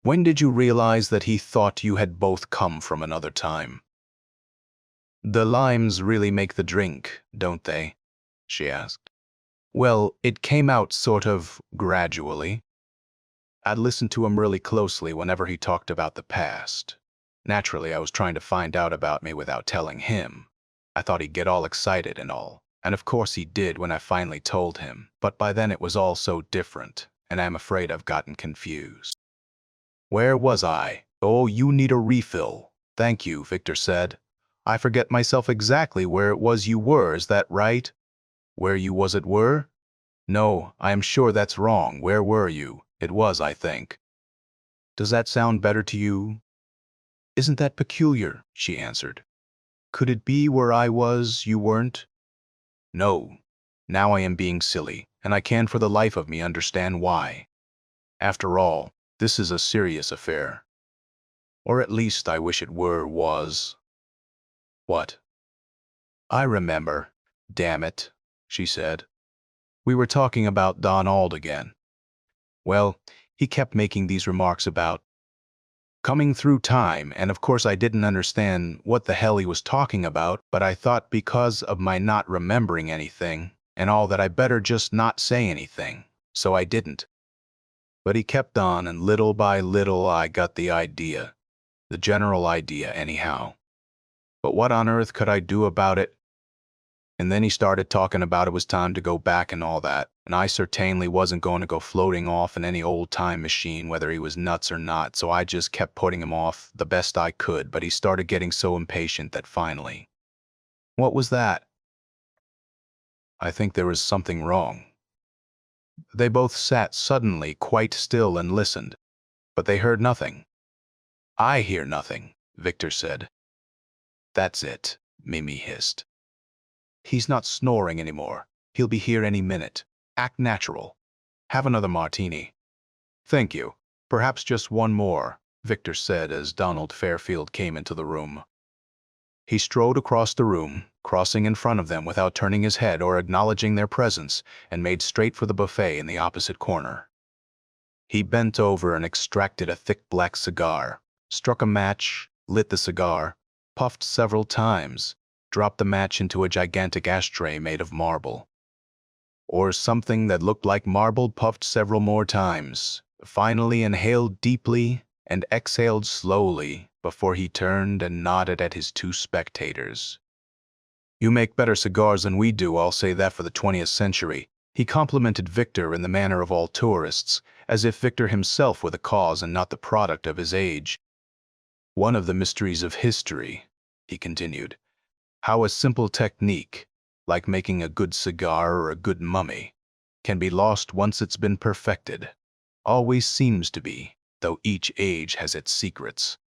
When did you realize that he thought you had both come from another time? The limes really make the drink, don't they? She asked. Well, it came out sort of gradually. I'd listened to him really closely whenever he talked about the past. Naturally, I was trying to find out about me without telling him. I thought he'd get all excited and all. And of course he did when I finally told him. But by then it was all so different, and I'm afraid I've gotten confused. Where was I? Oh, you need a refill. Thank you, Victor said. I forget myself exactly where it was you were, is that right? Where you was it were? No, I am sure that's wrong. Where were you? It was, I think. Does that sound better to you? Isn't that peculiar? She answered. Could it be where I was, you weren't? No. Now I am being silly, and I can for the life of me understand why. After all, this is a serious affair. Or at least I wish it was. What? I remember. Damn it, she said. We were talking about Donald again. Well, He kept making these remarks about coming through time, and of course I didn't understand what the hell he was talking about, but I thought because of my not remembering anything and all that I better just not say anything, so I didn't. But he kept on, and little by little I got the idea. The general idea, anyhow. But what on earth could I do about it? And then he started talking about it was time to go back and all that, and I certainly wasn't going to go floating off in any old time machine whether he was nuts or not, so I just kept putting him off the best I could, but he started getting so impatient that finally... What was that? I think there was something wrong. They both sat suddenly quite still and listened, but they heard nothing. I hear nothing, Victor said. That's it, Mimi hissed. He's not snoring anymore. He'll be here any minute. Act natural. Have another martini. Thank you. Perhaps just one more, Victor said as Donald Fairfield came into the room. He strode across the room, crossing in front of them without turning his head or acknowledging their presence, and made straight for the buffet in the opposite corner. He bent over and extracted a thick black cigar, struck a match, lit the cigar, puffed several times, dropped the match into a gigantic ashtray made of marble. Or something that looked like marble, puffed several more times, finally inhaled deeply and exhaled slowly before he turned and nodded at his two spectators. You make better cigars than we do, I'll say that for the 20th century. He complimented Victor in the manner of all tourists, as if Victor himself were the cause and not the product of his age. One of the mysteries of history, he continued, how a simple technique, like making a good cigar or a good mummy, can be lost once it's been perfected. Always seems to be, though each age has its secrets.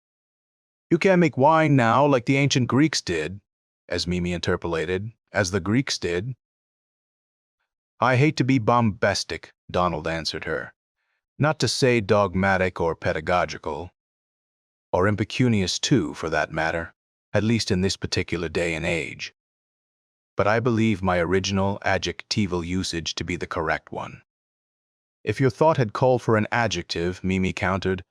You can't make wine now like the ancient Greeks did, as Mimi interpolated, as the Greeks did. I hate to be bombastic, Donald answered her, not to say dogmatic or pedagogical, or impecunious too, for that matter, at least in this particular day and age. But I believe my original adjectival usage to be the correct one. If your thought had called for an adjective, Mimi countered,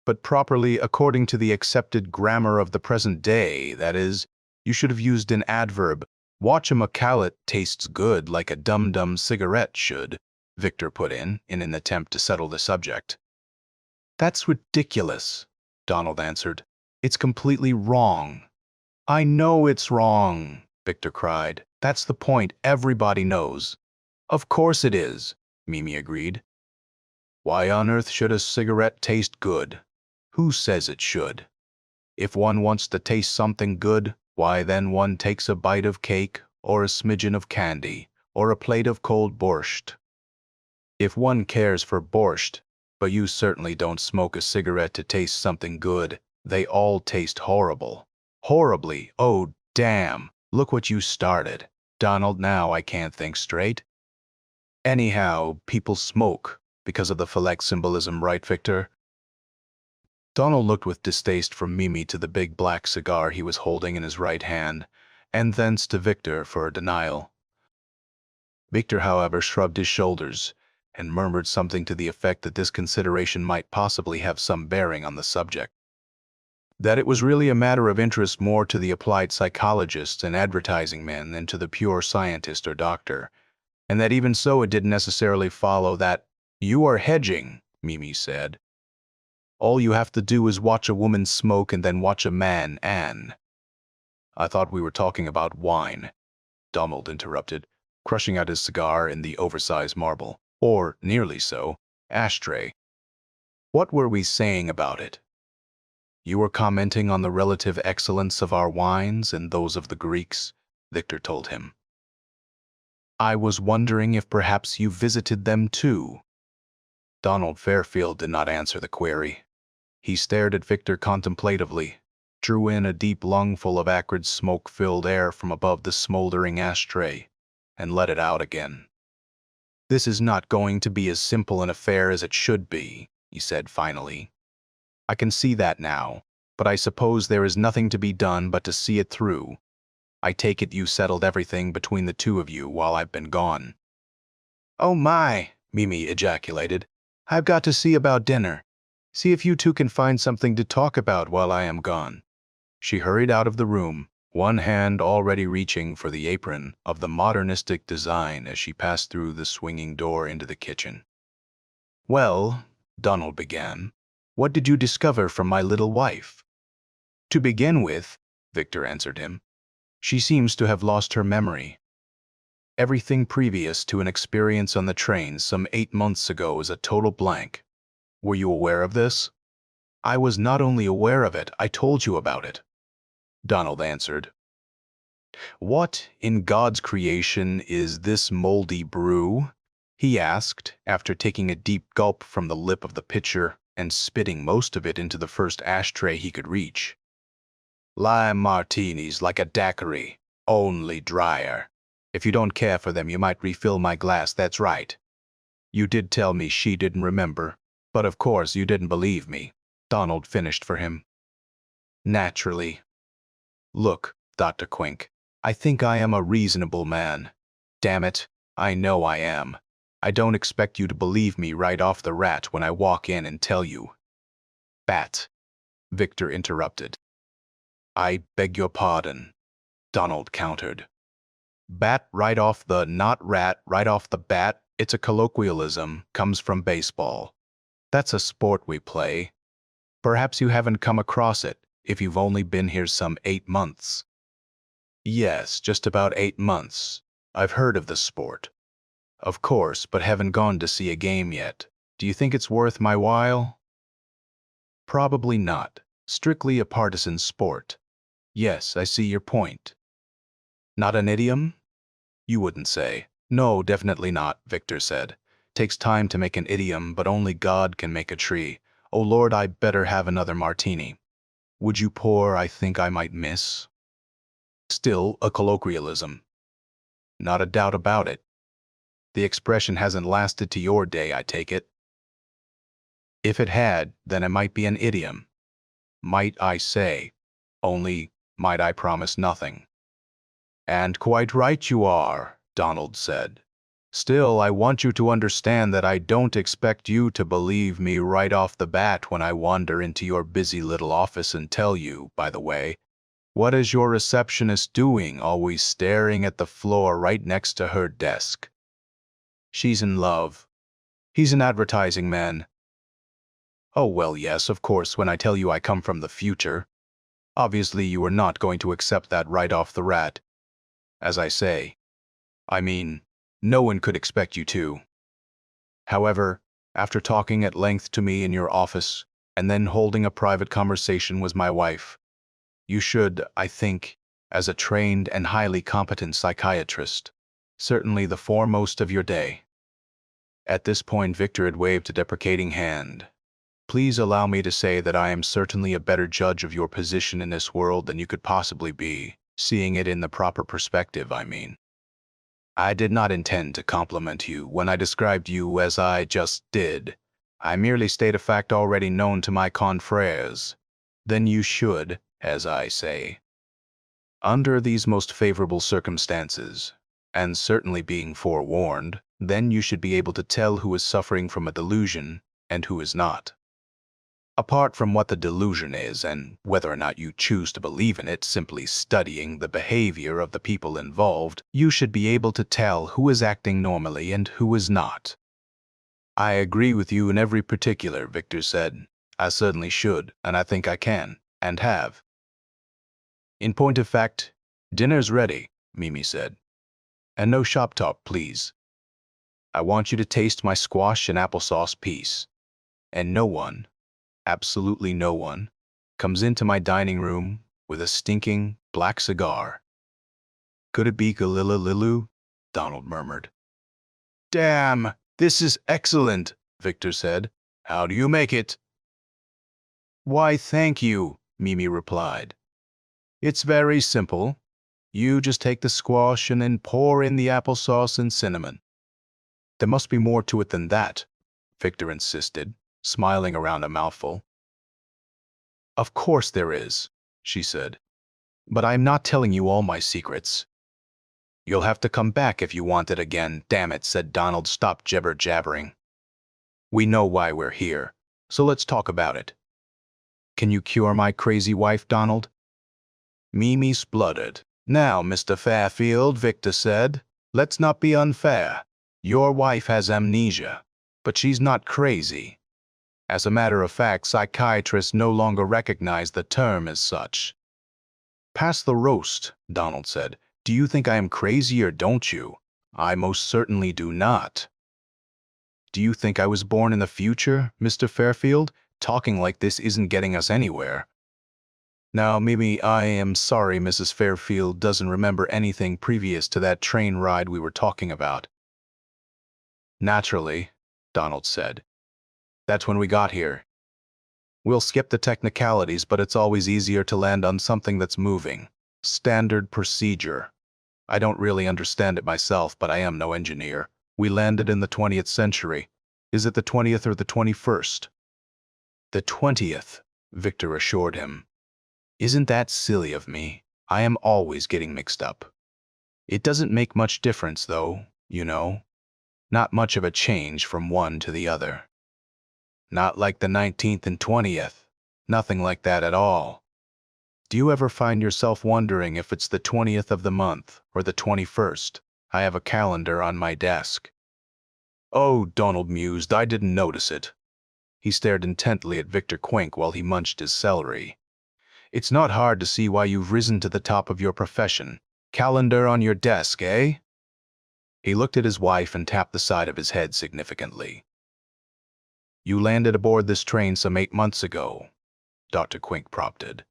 but properly according to the accepted grammar of the present day, that is, you should have used an adverb. Watch a Macallat tastes good like a dum-dum cigarette should, Victor put in an attempt to settle the subject. That's ridiculous, Donald answered. It's completely wrong. I know it's wrong, Victor cried. That's the point, everybody knows. Of course it is, Mimi agreed. Why on earth should a cigarette taste good? Who says it should? If one wants to taste something good, why then one takes a bite of cake, or a smidgen of candy, or a plate of cold borscht. If one cares for borscht, but you certainly don't smoke a cigarette to taste something good, they all taste horrible. Horribly, oh damn, look what you started. Donald, now I can't think straight. Anyhow, people smoke because of the phallic symbolism, right, Victor? Donald looked with distaste from Mimi to the big black cigar he was holding in his right hand, and thence to Victor for a denial. Victor, however, shrugged his shoulders and murmured something to the effect that this consideration might possibly have some bearing on the subject. That it was really a matter of interest more to the applied psychologist and advertising men than to the pure scientist or doctor, and that even so it didn't necessarily follow that, "You are hedging," Mimi said. "All you have to do is watch a woman smoke and then watch a man, Anne." I thought we were talking about wine, Donald interrupted, crushing out his cigar in the oversized marble, or nearly so, ashtray. What were we saying about it? You were commenting on the relative excellence of our wines and those of the Greeks, Victor told him. I was wondering if perhaps you visited them too. Donald Fairfield did not answer the query. He stared at Victor contemplatively, drew in a deep lungful of acrid smoke-filled air from above the smoldering ashtray, and let it out again. This is not going to be as simple an affair as it should be, he said finally. I can see that now, but I suppose there is nothing to be done but to see it through. I take it you settled everything between the two of you while I've been gone. Oh my, Mimi ejaculated. I've got to see about dinner. See if you two can find something to talk about while I am gone." She hurried out of the room, one hand already reaching for the apron of the modernistic design as she passed through the swinging door into the kitchen. "Well," Donald began, "what did you discover from my little wife?" "To begin with," Victor answered him, "she seems to have lost her memory. Everything previous to an experience on the train some 8 months ago is a total blank. Were you aware of this?" "I was not only aware of it, I told you about it," Donald answered. "What in God's creation is this moldy brew?" he asked, after taking a deep gulp from the lip of the pitcher and spitting most of it into the first ashtray he could reach. "Lime martinis like a daiquiri, only drier. If you don't care for them, you might refill my glass, that's right. You did tell me she didn't remember, but of course you didn't believe me," Donald finished for him. "Naturally. Look, Dr. Quink, I think I am a reasonable man. Damn it, I know I am. I don't expect you to believe me right off the rat when I walk in and tell you." "Bat," Victor interrupted. "I beg your pardon," Donald countered. "Bat right off the, not rat, right off the bat, it's a colloquialism, comes from baseball. That's a sport we play. Perhaps you haven't come across it if you've only been here some 8 months. "Yes, just about 8 months. I've heard of the sport. Of course, but haven't gone to see a game yet. Do you think it's worth my while?" "Probably not. Strictly a partisan sport. Yes, I see your point." "Not an idiom?" "You wouldn't say." "No, definitely not," Victor said. "Takes time to make an idiom, but only God can make a tree. Oh Lord, I better have another martini." "Would you pour? I think I might miss." "Still a colloquialism." "Not a doubt about it. The expression hasn't lasted to your day, I take it." "If it had, then it might be an idiom. Might I say, only might I promise nothing." "And quite right you are," Donald said. "Still, I want you to understand that I don't expect you to believe me right off the bat when I wander into your busy little office and tell you, by the way, what is your receptionist doing, always staring at the floor right next to her desk? She's in love. He's an advertising man. Oh, well, yes, of course, when I tell you I come from the future. Obviously, you are not going to accept that right off the rat. As I say, I mean, no one could expect you to. However, after talking at length to me in your office, and then holding a private conversation with my wife, you should, I think, as a trained and highly competent psychiatrist, certainly the foremost of your day." At this point, Victor had waved a deprecating hand. "Please allow me to say that I am certainly a better judge of your position in this world than you could possibly be, seeing it in the proper perspective, I mean. I did not intend to compliment you when I described you as I just did. I merely state a fact already known to my confrères. Then you should, as I say. Under these most favorable circumstances, and certainly being forewarned, then you should be able to tell who is suffering from a delusion and who is not. Apart from what the delusion is and whether or not you choose to believe in it, simply studying the behavior of the people involved, you should be able to tell who is acting normally and who is not." "I agree with you in every particular," Victor said. "I certainly should, and I think I can, and have." "In point of fact, dinner's ready," Mimi said. "And no shop talk, please. I want you to taste my squash and applesauce piece. And no one, absolutely no one, comes into my dining room with a stinking black cigar." "Could it be Galila Lilu?" Donald murmured. "Damn, this is excellent," Victor said. "How do you make it?" "Why, thank you," Mimi replied. "It's very simple. You just take the squash and then pour in the applesauce and cinnamon." "There must be more to it than that," Victor insisted, smiling around a mouthful. "Of course there is," she said. "But I'm not telling you all my secrets." "You'll have to come back if you want it again, damn it," said Donald. "Stop jibber-jabbering." We know why we're here, so let's talk about it. Can you cure my crazy wife, Donald? Mimi spluttered. Now, Mr. Fairfield, Victor said, let's not be unfair. Your wife has amnesia, but she's not crazy. As a matter of fact, psychiatrists no longer recognize the term as such. Pass the roast, Donald said. Do you think I am crazy or don't you? I most certainly do not. Do you think I was born in the future, Mr. Fairfield? Talking like this isn't getting us anywhere. Now, Mimi, I am sorry Mrs. Fairfield doesn't remember anything previous to that train ride we were talking about. Naturally, Donald said. That's when we got here. We'll skip the technicalities, but it's always easier to land on something that's moving. Standard procedure. I don't really understand it myself, but I am no engineer. We landed in the 20th century. Is it the 20th or the 21st? The 20th, Victor assured him. Isn't that silly of me? I am always getting mixed up. It doesn't make much difference, though, you know. Not much of a change from one to the other. Not like the 19th and 20th. Nothing like that at all. Do you ever find yourself wondering if it's the 20th of the month or the 21st? I have a calendar on my desk. Oh, Donald mused, I didn't notice it. He stared intently at Victor Quink while he munched his celery. It's not hard to see why you've risen to the top of your profession. Calendar on your desk, eh? He looked at his wife and tapped the side of his head significantly. You landed aboard this train some 8 months ago, Dr. Quink prompted.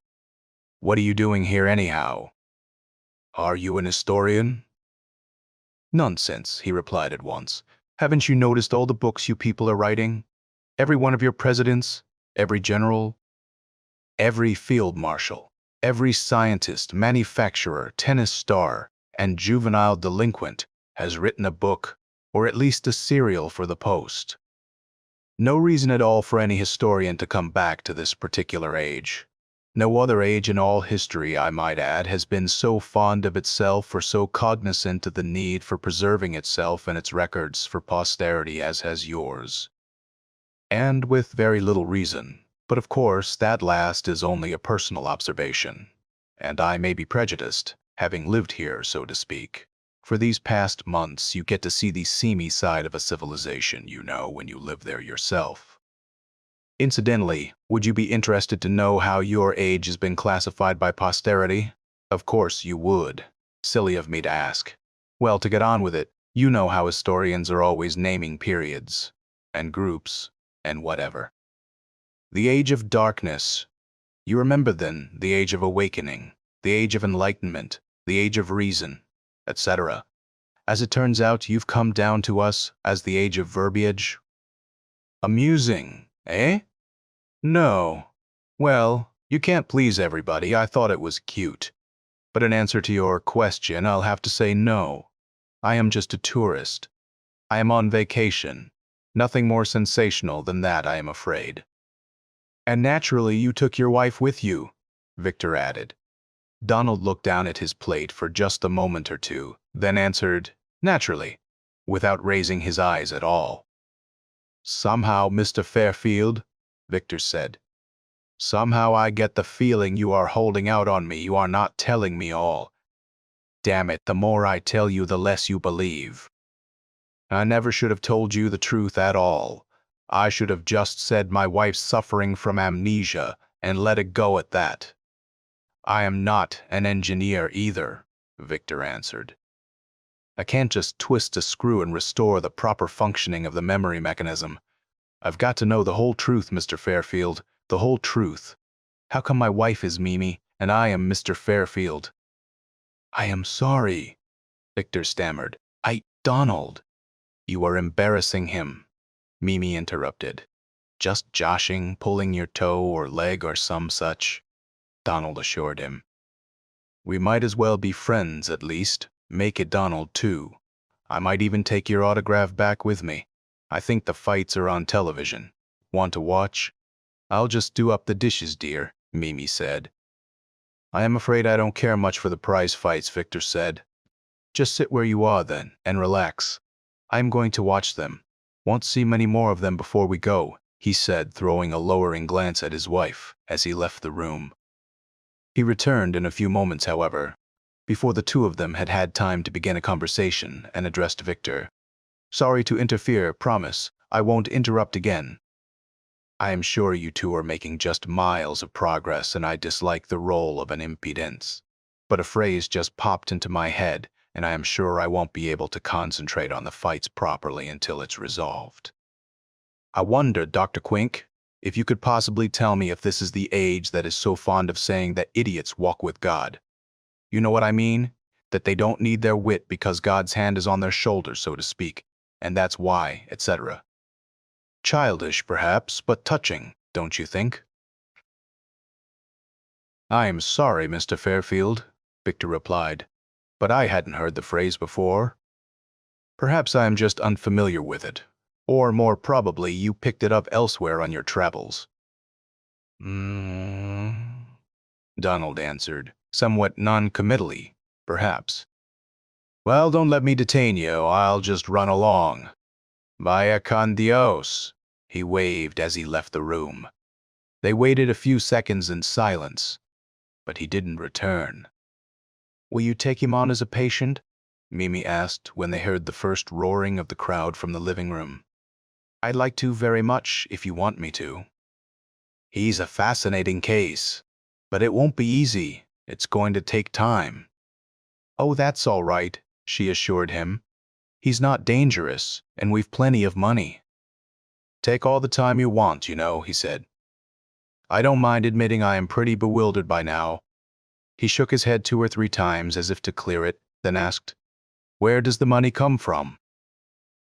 What are you doing here anyhow? Are you an historian? Nonsense, he replied at once. Haven't you noticed all the books you people are writing? Every one of your presidents, every general, every field marshal, every scientist, manufacturer, tennis star, and juvenile delinquent has written a book, or at least a serial for the Post. No reason at all for any historian to come back to this particular age. No other age in all history, I might add, has been so fond of itself or so cognizant of the need for preserving itself and its records for posterity as has yours. And with very little reason. But of course, that last is only a personal observation, and I may be prejudiced, having lived here, so to speak. For these past months, you get to see the seamy side of a civilization, you know, when you live there yourself. Incidentally, would you be interested to know how your age has been classified by posterity? Of course you would. Silly of me to ask. Well, to get on with it, you know how historians are always naming periods, and groups, and whatever. The Age of Darkness. You remember then the Age of Awakening, the Age of Enlightenment, the Age of Reason, etc. As it turns out, you've come down to us as the Age of Verbiage. Amusing, eh? No. Well, you can't please everybody. I thought it was cute. But in answer to your question, I'll have to say no. I am just a tourist. I am on vacation. Nothing more sensational than that, I am afraid. And naturally, you took your wife with you, Victor added. Donald looked down at his plate for just a moment or two, then answered, naturally, without raising his eyes at all. Somehow, Mr. Fairfield, Victor said, somehow I get the feeling you are holding out on me. You are not telling me all. Damn it, the more I tell you, the less you believe. I never should have told you the truth at all. I should have just said my wife's suffering from amnesia and let it go at that. I am not an engineer either, Victor answered. I can't just twist a screw and restore the proper functioning of the memory mechanism. I've got to know the whole truth, Mr. Fairfield, the whole truth. How come my wife is Mimi and I am Mr. Fairfield? I am sorry, Victor stammered. Donald. You are embarrassing him, Mimi interrupted. Just joshing, pulling your toe or leg or some such, Donald assured him. We might as well be friends, at least. Make it Donald, too. I might even take your autograph back with me. I think the fights are on television. Want to watch? I'll just do up the dishes, dear, Mimi said. I am afraid I don't care much for the prize fights, Victor said. Just sit where you are, then, and relax. I'm going to watch them. "Won't see many more of them before we go," he said, throwing a lowering glance at his wife as he left the room. He returned in a few moments, however, before the two of them had had time to begin a conversation, and addressed Victor. "Sorry to interfere, promise. I won't interrupt again. I am sure you two are making just miles of progress, and I dislike the role of an impedance. But a phrase just popped into my head, and I am sure I won't be able to concentrate on the fights properly until it's resolved. I wonder, Dr. Quink, if you could possibly tell me if this is the age that is so fond of saying that idiots walk with God. You know what I mean? That they don't need their wit because God's hand is on their shoulders, so to speak, and that's why, etc. Childish, perhaps, but touching, don't you think?" "I am sorry, Mr. Fairfield," Victor replied, "but I hadn't heard the phrase before. Perhaps I am just unfamiliar with it, or more probably you picked it up elsewhere on your travels." Donald answered, somewhat non-committally, perhaps. "Well, don't let me detain you. I'll just run along. Vaya con Dios," he waved as he left the room. They waited a few seconds in silence, but he didn't return. "Will you take him on as a patient?" Mimi asked when they heard the first roaring of the crowd from the living room. "I'd like to very much, if you want me to." "He's a fascinating case, but it won't be easy. It's going to take time." "Oh, that's all right," she assured him. "He's not dangerous, and we've plenty of money." "Take all the time you want, you know," he said. "I don't mind admitting I am pretty bewildered by now." He shook his head 2 or 3 times as if to clear it, then asked, "Where does the money come from?"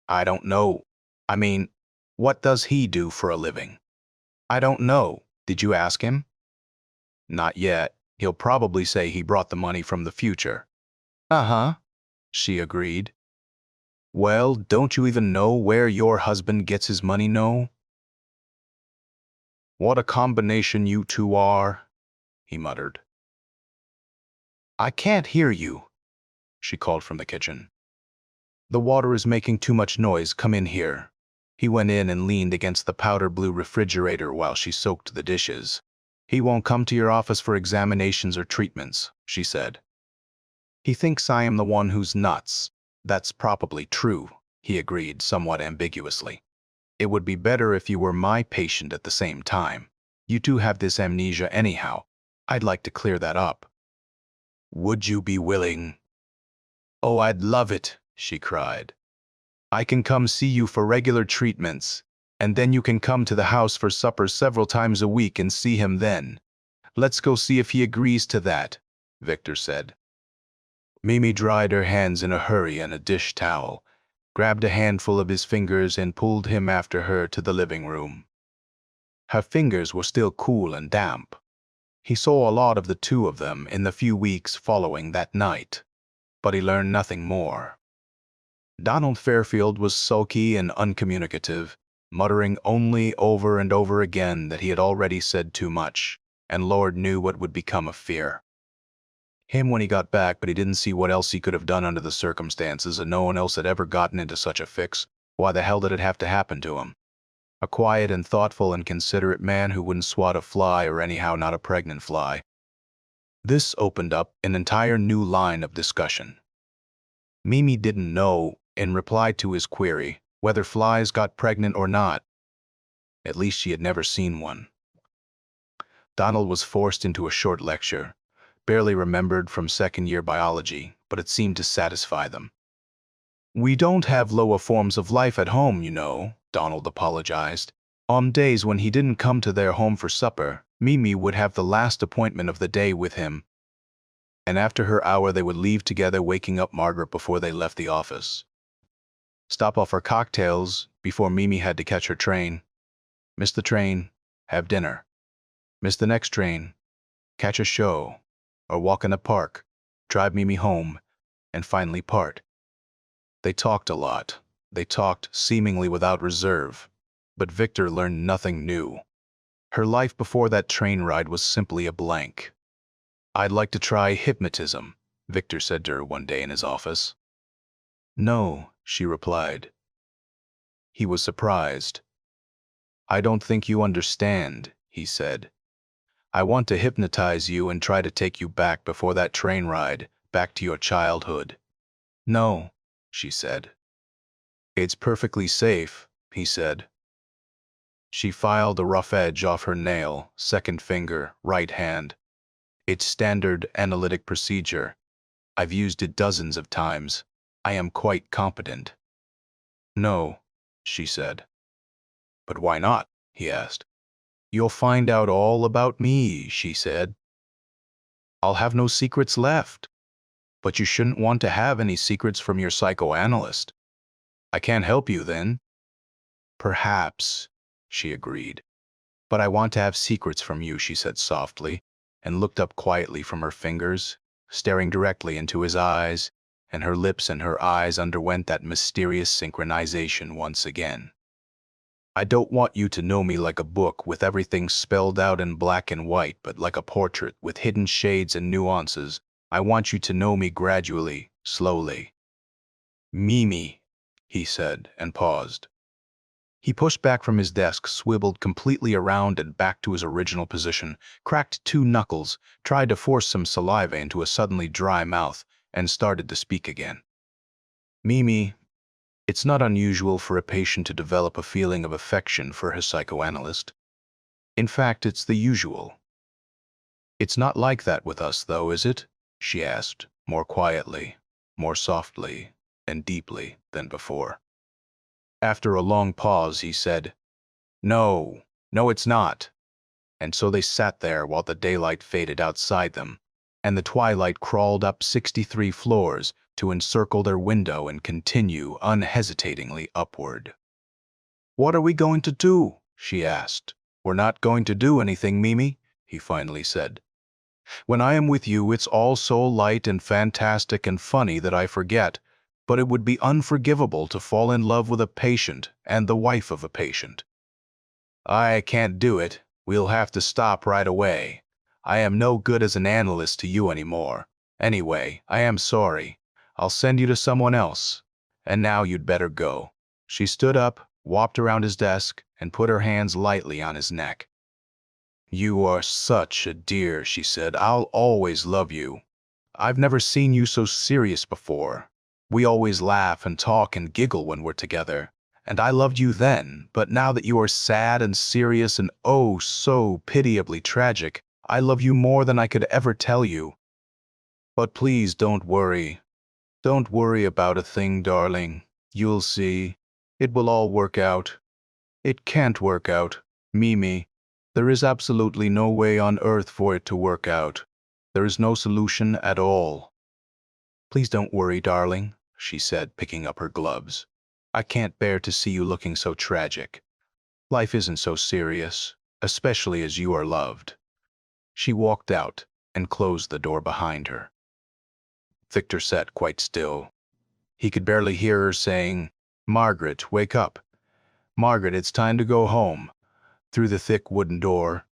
"I don't know. I mean, what does he do for a living?" "I don't know. Did you ask him?" "Not yet. He'll probably say he brought the money from the future." "Uh-huh," she agreed. "Well, don't you even know where your husband gets his money, no?" "What a combination you two are," he muttered. "I can't hear you," she called from the kitchen. "The water is making too much noise. Come in here." He went in and leaned against the powder blue refrigerator while she soaked the dishes. "He won't come to your office for examinations or treatments," she said. "He thinks I am the one who's nuts." "That's probably true," he agreed somewhat ambiguously. "It would be better if you were my patient at the same time. You two have this amnesia anyhow. I'd like to clear that up." "Would you be willing?" "Oh, I'd love it," she cried. "I can come see you for regular treatments, and then you can come to the house for supper several times a week and see him then." "Let's go see if he agrees to that," Victor said. Mimi dried her hands in a hurry on a dish towel, grabbed a handful of his fingers and pulled him after her to the living room. Her fingers were still cool and damp. He saw a lot of the two of them in the few weeks following that night, but he learned nothing more. Donald Fairfield was sulky and uncommunicative, muttering only over and over again that he had already said too much, and Lord knew what would become of Fear. Him when he got back, but he didn't see what else he could have done under the circumstances, and no one else had ever gotten into such a fix. Why the hell did it have to happen to him? A quiet and thoughtful and considerate man who wouldn't swat a fly, or anyhow not a pregnant fly. This opened up an entire new line of discussion. Mimi didn't know, in reply to his query, whether flies got pregnant or not. At least she had never seen one. Donald was forced into a short lecture, barely remembered from second-year biology, but it seemed to satisfy them. "We don't have lower forms of life at home, you know," Donald apologized. On days when he didn't come to their home for supper, Mimi would have the last appointment of the day with him, and after her hour they would leave together, waking up Margaret before they left the office. Stop off for cocktails before Mimi had to catch her train. Miss the train, have dinner. Miss the next train, catch a show, or walk in the park, drive Mimi home, and finally part. They talked a lot. They talked seemingly without reserve, but Victor learned nothing new. Her life before that train ride was simply a blank. "I'd like to try hypnotism," Victor said to her one day in his office. "No," she replied. He was surprised. "I don't think you understand," he said. "I want to hypnotize you and try to take you back before that train ride, back to your childhood." "No," she said. "It's perfectly safe," he said. She filed a rough edge off her nail, second finger, right hand. "It's standard analytic procedure. I've used it dozens of times. I am quite competent." "No," she said. "But why not?" he asked. "You'll find out all about me," she said. "I'll have no secrets left." "But you shouldn't want to have any secrets from your psychoanalyst." "I can't help you then." "Perhaps," she agreed. "But I want to have secrets from you," she said softly, and looked up quietly from her fingers, staring directly into his eyes, and her lips and her eyes underwent that mysterious synchronization once again. "I don't want you to know me like a book with everything spelled out in black and white, but like a portrait with hidden shades and nuances. I want you to know me gradually, slowly." "Mimi," he said, and paused. He pushed back from his desk, swiveled completely around and back to his original position, cracked 2 knuckles, tried to force some saliva into a suddenly dry mouth, and started to speak again. "Mimi, it's not unusual for a patient to develop a feeling of affection for his psychoanalyst. In fact, it's the usual." "It's not like that with us, though, is it?" she asked, more quietly, more softly, and deeply than before. After a long pause, he said, "No, no, it's not." And so they sat there while the daylight faded outside them, and the twilight crawled up 63 floors to encircle their window and continue unhesitatingly upward. "What are we going to do?" she asked. "We're not going to do anything, Mimi," he finally said. "When I am with you, it's all so light and fantastic and funny that I forget, but it would be unforgivable to fall in love with a patient and the wife of a patient." "I can't do it. We'll have to stop right away. I am no good as an analyst to you anymore. Anyway, I am sorry. I'll send you to someone else. And now you'd better go." She stood up, walked around his desk, and put her hands lightly on his neck. "You are such a dear," she said. "I'll always love you. I've never seen you so serious before. We always laugh and talk and giggle when we're together. And I loved you then, but now that you are sad and serious and oh so pitiably tragic, I love you more than I could ever tell you. But please don't worry. Don't worry about a thing, darling. You'll see. It will all work out. It can't work out, Mimi. There is absolutely no way on earth for it to work out. There is no solution at all." "Please don't worry, darling," she said, picking up her gloves. "I can't bear to see you looking so tragic. Life isn't so serious, especially as you are loved." She walked out and closed the door behind her. Victor sat quite still. He could barely hear her saying, "Margaret, wake up. Margaret, it's time to go home," through the thick wooden door.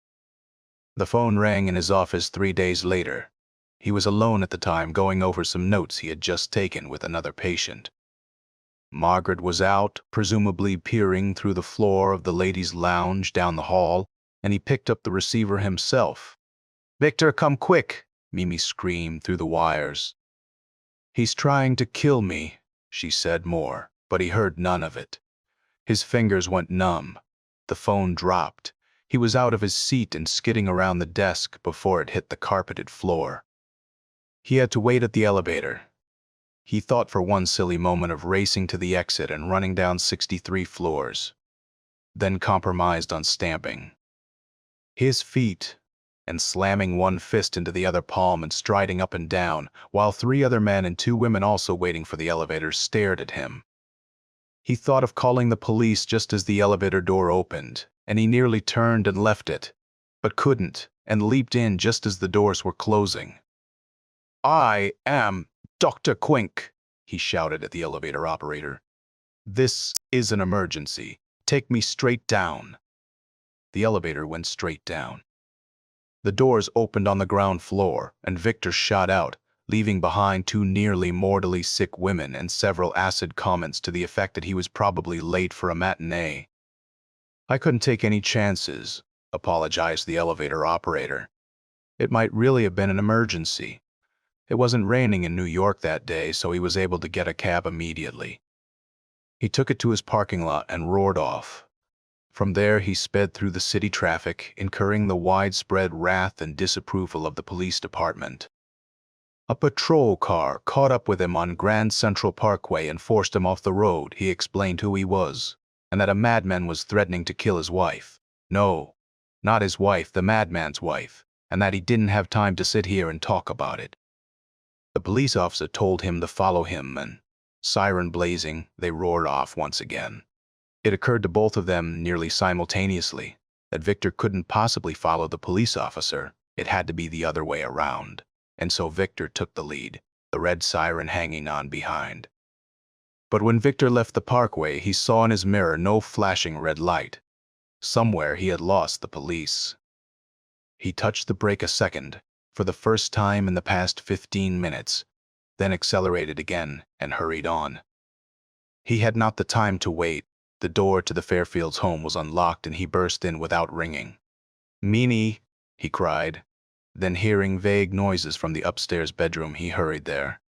The phone rang in his office 3 days later. He was alone at the time, going over some notes he had just taken with another patient. Margaret was out, presumably peering through the floor of the ladies' lounge down the hall, and he picked up the receiver himself. "Victor, come quick!" Mimi screamed through the wires. "He's trying to kill me," she said more, but he heard none of it. His fingers went numb. The phone dropped. He was out of his seat and skidding around the desk before it hit the carpeted floor. He had to wait at the elevator. He thought for one silly moment of racing to the exit and running down 63 floors, then compromised on stamping his feet and slamming one fist into the other palm and striding up and down, while 3 other men and 2 women also waiting for the elevator stared at him. He thought of calling the police just as the elevator door opened, and he nearly turned and left it, but couldn't, and leaped in just as the doors were closing. "I am Dr. Quink," he shouted at the elevator operator. "This is an emergency. Take me straight down." The elevator went straight down. The doors opened on the ground floor, and Victor shot out, leaving behind two nearly mortally sick women and several acid comments to the effect that he was probably late for a matinee. "I couldn't take any chances," apologized the elevator operator. "It might really have been an emergency. It wasn't raining in New York that day, so he was able to get a cab immediately." He took it to his parking lot and roared off. From there, he sped through the city traffic, incurring the widespread wrath and disapproval of the police department. "A patrol car caught up with him on Grand Central Parkway and forced him off the road." He explained who he was, and that a madman was threatening to kill his wife. No, not his wife, the madman's wife, and that he didn't have time to sit here and talk about it. The police officer told him to follow him, and, siren blazing, they roared off once again. It occurred to both of them nearly simultaneously that Victor couldn't possibly follow the police officer. It had to be the other way around. And so Victor took the lead, the red siren hanging on behind. But when Victor left the parkway, he saw in his mirror no flashing red light. Somewhere he had lost the police. He touched the brake a second, for the first time in the past 15 minutes, then accelerated again and hurried on. He had not the time to wait. The door to the Fairfields' home was unlocked and he burst in without ringing. "Mimi," he cried. Then, hearing vague noises from the upstairs bedroom, he hurried there.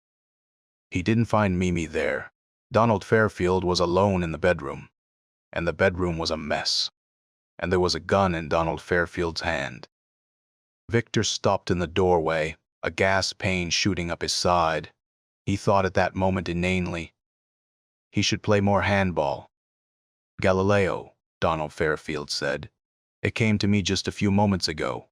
He didn't find Mimi there. Donald Fairfield was alone in the bedroom, and the bedroom was a mess, and there was a gun in Donald Fairfield's hand. Victor stopped in the doorway, a gas pain shooting up his side. He thought at that moment inanely. He should play more handball. "Galileo," Donald Fairfield said. "It came to me just a few moments ago."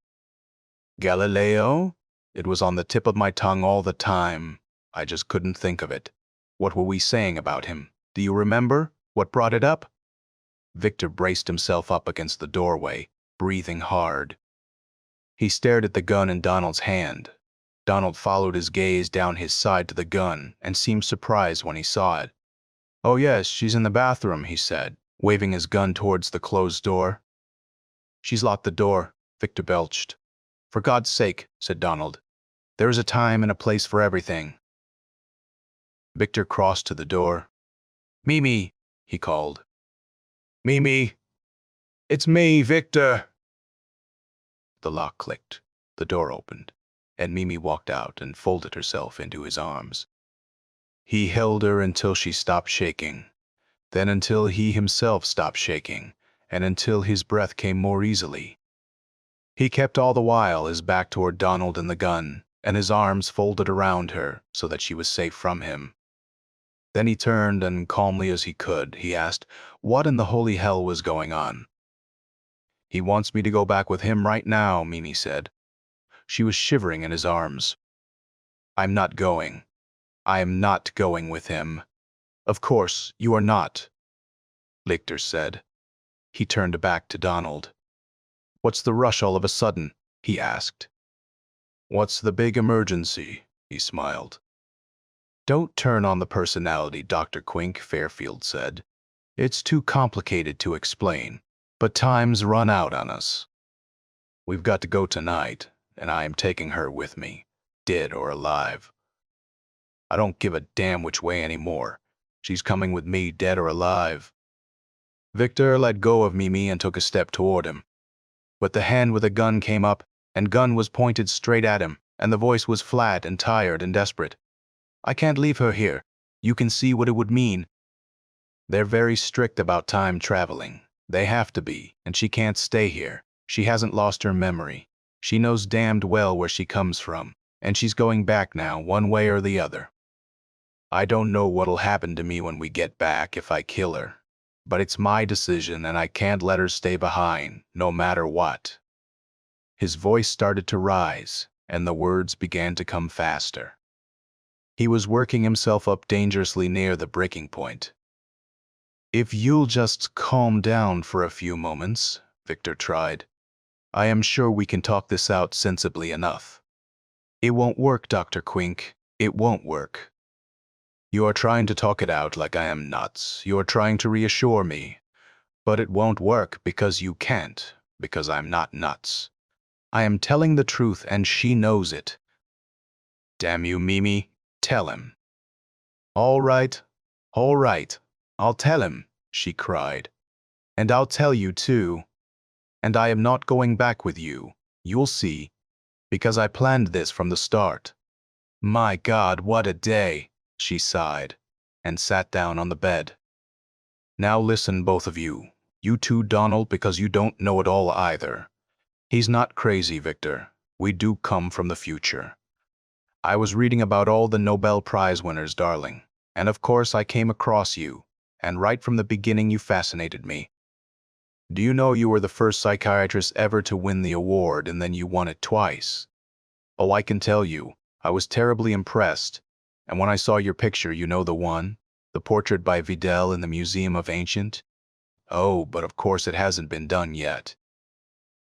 "Galileo?" It was on the tip of my tongue all the time. I just couldn't think of it. "What were we saying about him? Do you remember? What brought it up?" Victor braced himself up against the doorway, breathing hard. He stared at the gun in Donald's hand. Donald followed his gaze down his side to the gun and seemed surprised when he saw it. "Oh yes, she's in the bathroom," he said, waving his gun towards the closed door. "She's locked the door," Victor belched. "For God's sake," said Donald. "There is a time and a place for everything." Victor crossed to the door. "Mimi," he called. "Mimi, it's me, Victor." The lock clicked, the door opened, and Mimi walked out and folded herself into his arms. He held her until she stopped shaking, then until he himself stopped shaking, and until his breath came more easily. He kept all the while his back toward Donald and the gun, and his arms folded around her so that she was safe from him. Then he turned, and calmly as he could, he asked what in the holy hell was going on. "He wants me to go back with him right now," Mimi said. She was shivering in his arms. "I'm not going. I am not going with him." "Of course, you are not," Victor said. He turned back to Donald. "What's the rush all of a sudden?" he asked. "What's the big emergency?" he smiled. "Don't turn on the personality, Dr. Quink," Fairfield said. "It's too complicated to explain, but time's run out on us. We've got to go tonight, and I am taking her with me, dead or alive. I don't give a damn which way anymore. She's coming with me, dead or alive." Victor let go of Mimi and took a step toward him. But the hand with a gun came up, and gun was pointed straight at him, and the voice was flat and tired and desperate. "I can't leave her here. You can see what it would mean. They're very strict about time traveling. They have to be, and she can't stay here. She hasn't lost her memory. She knows damned well where she comes from, and she's going back now, one way or the other. I don't know what'll happen to me when we get back if I kill her, but it's my decision and I can't let her stay behind, no matter what." His voice started to rise, and the words began to come faster. He was working himself up dangerously near the breaking point. "If you'll just calm down for a few moments," Victor tried, "I am sure we can talk this out sensibly enough." "It won't work, Dr. Quink. It won't work." "You are trying to talk it out like I am nuts. You are trying to reassure me. But it won't work because you can't, because I'm not nuts. I am telling the truth and she knows it." Damn you, Mimi, tell him. All right, I'll tell him, she cried. And I'll tell you too. And I am not going back with you, you'll see, because I planned this from the start. My God, what a day, she sighed, and sat down on the bed. Now listen, both of you. You too, Donald, because you don't know it all either. He's not crazy, Victor. We do come from the future. I was reading about all the Nobel Prize winners, darling, and of course I came across you, and right from the beginning you fascinated me. Do you know you were the first psychiatrist ever to win the award, and then you won it twice? Oh, I can tell you, I was terribly impressed, and when I saw your picture, you know the one? The portrait by Vidal in the Museum of Ancient? Oh, but of course it hasn't been done yet.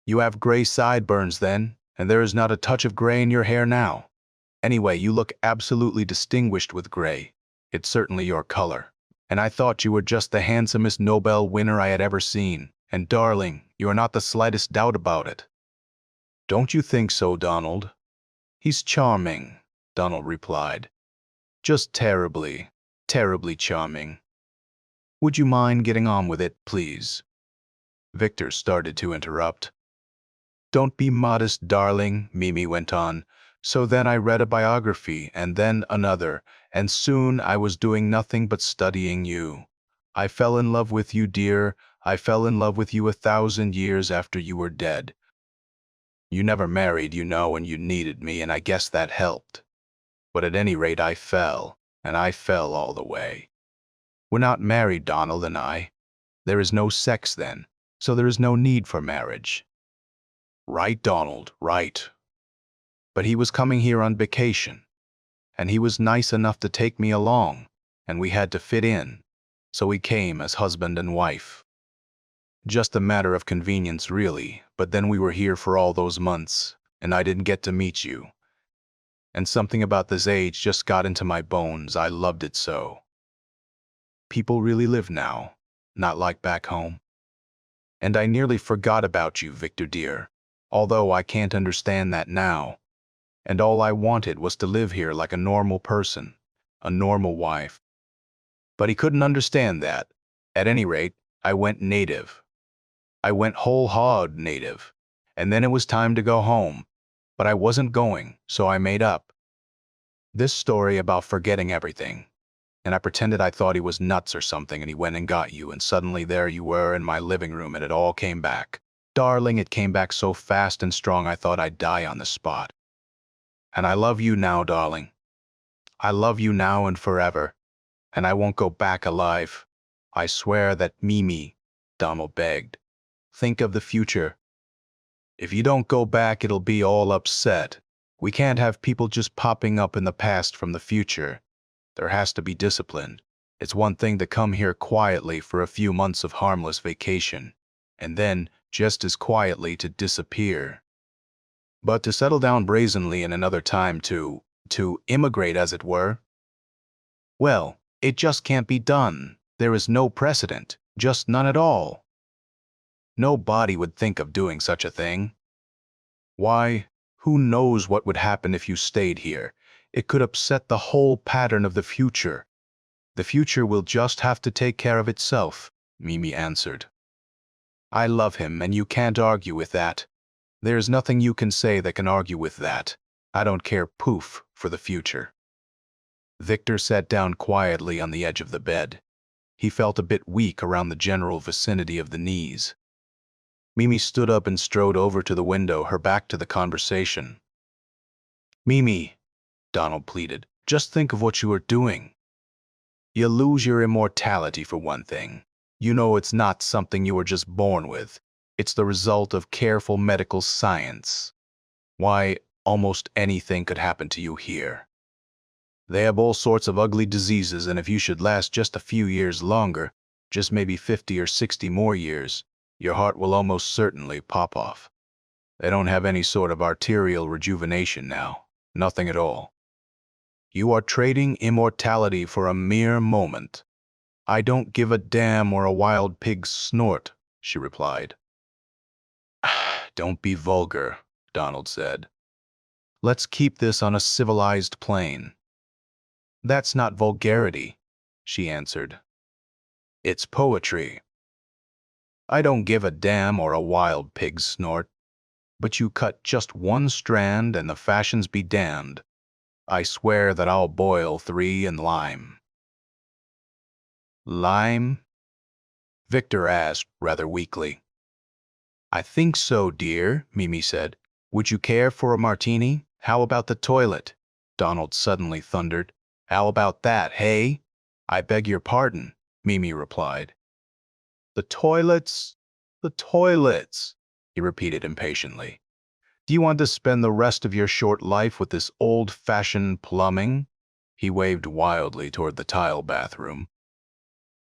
You have gray sideburns then, and there is not a touch of gray in your hair now. Anyway, you look absolutely distinguished with gray. It's certainly your color. And I thought you were just the handsomest Nobel winner I had ever seen. And darling, you are not the slightest doubt about it. Don't you think so, Donald? He's charming, Donald replied. Just terribly, terribly charming. Would you mind getting on with it, please? Victor started to interrupt. Don't be modest, darling, Mimi went on. So then I read a biography, and then another, and soon I was doing nothing but studying you. I fell in love with you, dear. I fell in love with you 1,000 years after you were dead. You never married, you know, and you needed me, and I guess that helped. But at any rate, I fell, and I fell all the way. We're not married, Donald and I. There is no sex then, so there is no need for marriage. Right, Donald, right. But he was coming here on vacation, and he was nice enough to take me along, and we had to fit in, so we came as husband and wife. Just a matter of convenience, really, but then we were here for all those months, and I didn't get to meet you. And something about this age just got into my bones. I loved it so. People really live now, not like back home. And I nearly forgot about you, Victor dear, although I can't understand that now. And all I wanted was to live here like a normal person, a normal wife. But he couldn't understand that. At any rate, I went native. I went whole hog native, and then it was time to go home. But I wasn't going, so I made up this story about forgetting everything. And I pretended I thought he was nuts or something, and he went and got you, and suddenly there you were in my living room, and it all came back. Darling, it came back so fast and strong I thought I'd die on the spot. And I love you now, darling. I love you now and forever, and I won't go back alive. I swear that, Mimi, Donald begged. Think of the future. If you don't go back, it'll be all upset. We can't have people just popping up in the past from the future. There has to be discipline. It's one thing to come here quietly for a few months of harmless vacation, and then, just as quietly, to disappear. But to settle down brazenly in another time to immigrate, as it were, well, it just can't be done. There is no precedent, just none at all. Nobody would think of doing such a thing. Why, who knows what would happen if you stayed here? It could upset the whole pattern of the future. The future will just have to take care of itself, Mimi answered. I love him, and you can't argue with that. There's nothing you can say that can argue with that. I don't care poof for the future. Victor sat down quietly on the edge of the bed. He felt a bit weak around the general vicinity of the knees. Mimi stood up and strode over to the window, her back to the conversation. Mimi, Donald pleaded, just think of what you are doing. You lose your immortality for one thing. You know it's not something you were just born with. It's the result of careful medical science. Why, almost anything could happen to you here. They have all sorts of ugly diseases, and if you should last just a few years longer, just maybe 50 or 60 more years, your heart will almost certainly pop off. They don't have any sort of arterial rejuvenation now. Nothing at all. You are trading immortality for a mere moment. I don't give a damn or a wild pig's snort, she replied. Don't be vulgar, Donald said. Let's keep this on a civilized plane. That's not vulgarity, she answered. It's poetry. I don't give a damn or a wild pig snort, but you cut just one strand and the fashions be damned. I swear that I'll boil 3 in lime. Lime? Victor asked rather weakly. I think so, dear, Mimi said. Would you care for a martini? How about the toilet? Donald suddenly thundered. How about that, hey? I beg your pardon, Mimi replied. The toilets, he repeated impatiently. Do you want to spend the rest of your short life with this old-fashioned plumbing? He waved wildly toward the tile bathroom.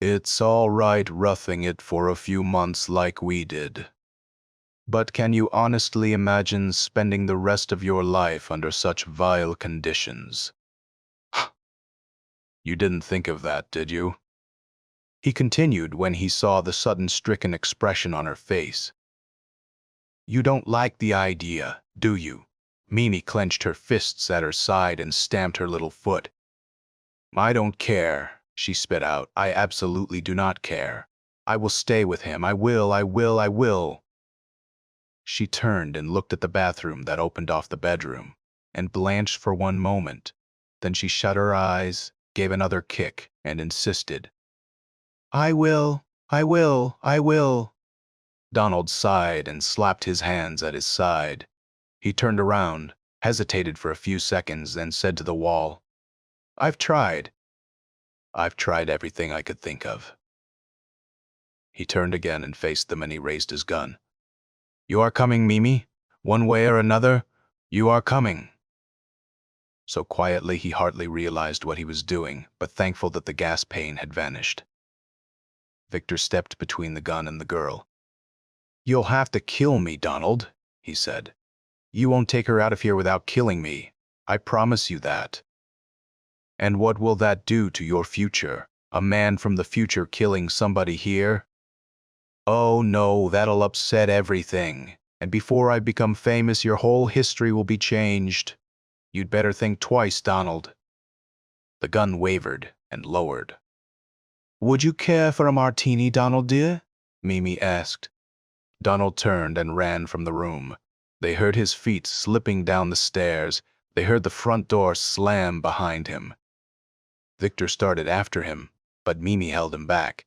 It's all right roughing it for a few months like we did. But can you honestly imagine spending the rest of your life under such vile conditions? You didn't think of that, did you? He continued when he saw the sudden stricken expression on her face. You don't like the idea, do you? Mimi clenched her fists at her side and stamped her little foot. I don't care, she spit out. I absolutely do not care. I will stay with him. I will. She turned and looked at the bathroom that opened off the bedroom, and blanched for one moment. Then she shut her eyes, gave another kick, and insisted. I will. Donald sighed and slapped his hands at his side. He turned around, hesitated for a few seconds, then said to the wall, I've tried everything I could think of. He turned again and faced them, and he raised his gun. You are coming, Mimi? One way or another, you are coming. So quietly he hardly realized what he was doing, but thankful that the gas pain had vanished. Victor stepped between the gun and the girl. You'll have to kill me, Donald, he said. You won't take her out of here without killing me. I promise you that. And what will that do to your future? A man from the future killing somebody here? Oh no, that'll upset everything. And before I become famous, your whole history will be changed. You'd better think twice, Donald. The gun wavered and lowered. Would you care for a martini, Donald dear? Mimi asked. Donald turned and ran from the room. They heard his feet slipping down the stairs. They heard the front door slam behind him. Victor started after him, but Mimi held him back.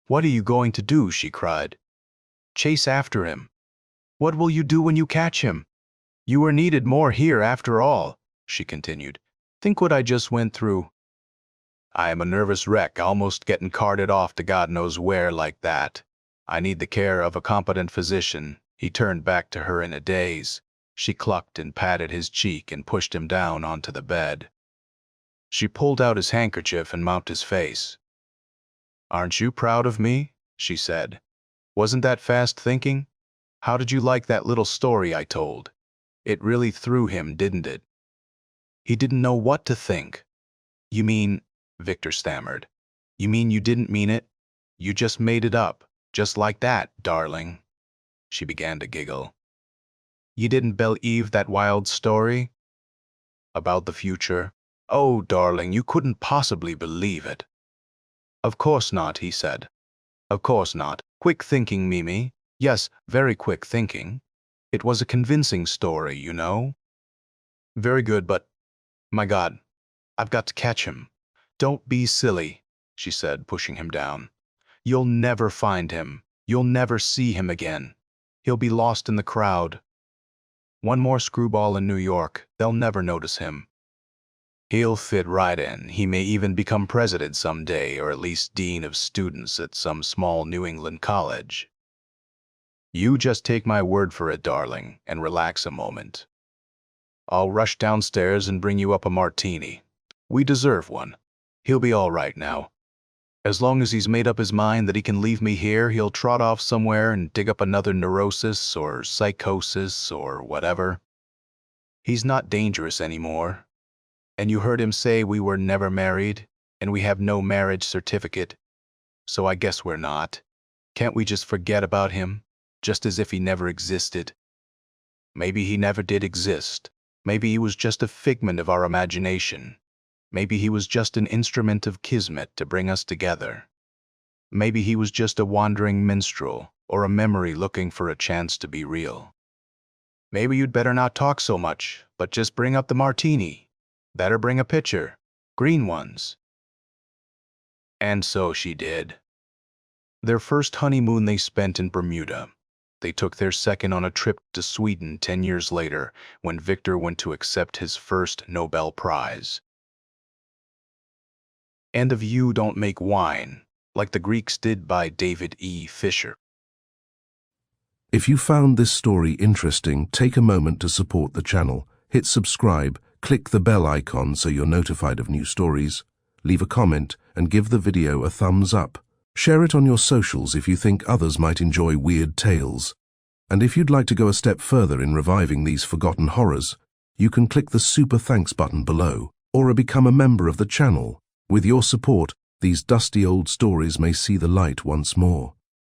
What are you going to do? She cried. Chase after him. What will you do when you catch him? You are needed more here after all, she continued. Think what I just went through. I am a nervous wreck, almost getting carted off to God knows where like that. I need the care of a competent physician. He turned back to her in a daze. She clucked and patted his cheek and pushed him down onto the bed. She pulled out his handkerchief and mopped his face. Aren't you proud of me? She said. Wasn't that fast thinking? How did you like that little story I told? It really threw him, didn't it? He didn't know what to think. You mean, Victor stammered, you mean you didn't mean it? You just made it up, just like that, darling. She began to giggle. You didn't believe that wild story? About the future? Oh, darling, you couldn't possibly believe it. Of course not, he said. Of course not. Quick thinking, Mimi. Yes, very quick thinking. It was a convincing story, you know. Very good, but, my God, I've got to catch him. Don't be silly, she said, pushing him down. You'll never find him. You'll never see him again. He'll be lost in the crowd. One more screwball in New York, they'll never notice him. He'll fit right in. He may even become president someday, or at least dean of students at some small New England college. You just take my word for it, darling, and relax a moment. I'll rush downstairs and bring you up a martini. We deserve one. He'll be all right now. As long as he's made up his mind that he can leave me here, he'll trot off somewhere and dig up another neurosis or psychosis or whatever. He's not dangerous anymore. And you heard him say we were never married, and we have no marriage certificate. So I guess we're not. Can't we just forget about him, just as if he never existed? Maybe he never did exist. Maybe he was just a figment of our imagination. Maybe he was just an instrument of kismet to bring us together. Maybe he was just a wandering minstrel or a memory looking for a chance to be real. Maybe you'd better not talk so much, but just bring up the martini. Better bring a pitcher. Green ones. And so she did. Their first honeymoon they spent in Bermuda. They took their second on a trip to Sweden 10 years later when Victor went to accept his first Nobel Prize. And of you don't make wine, like the Greeks did by David E. Fisher. If you found this story interesting, take a moment to support the channel. Hit subscribe, click the bell icon so you're notified of new stories, leave a comment, and give the video a thumbs up. Share it on your socials if you think others might enjoy weird tales. And if you'd like to go a step further in reviving these forgotten horrors, you can click the super thanks button below, or become a member of the channel. With your support, these dusty old stories may see the light once more.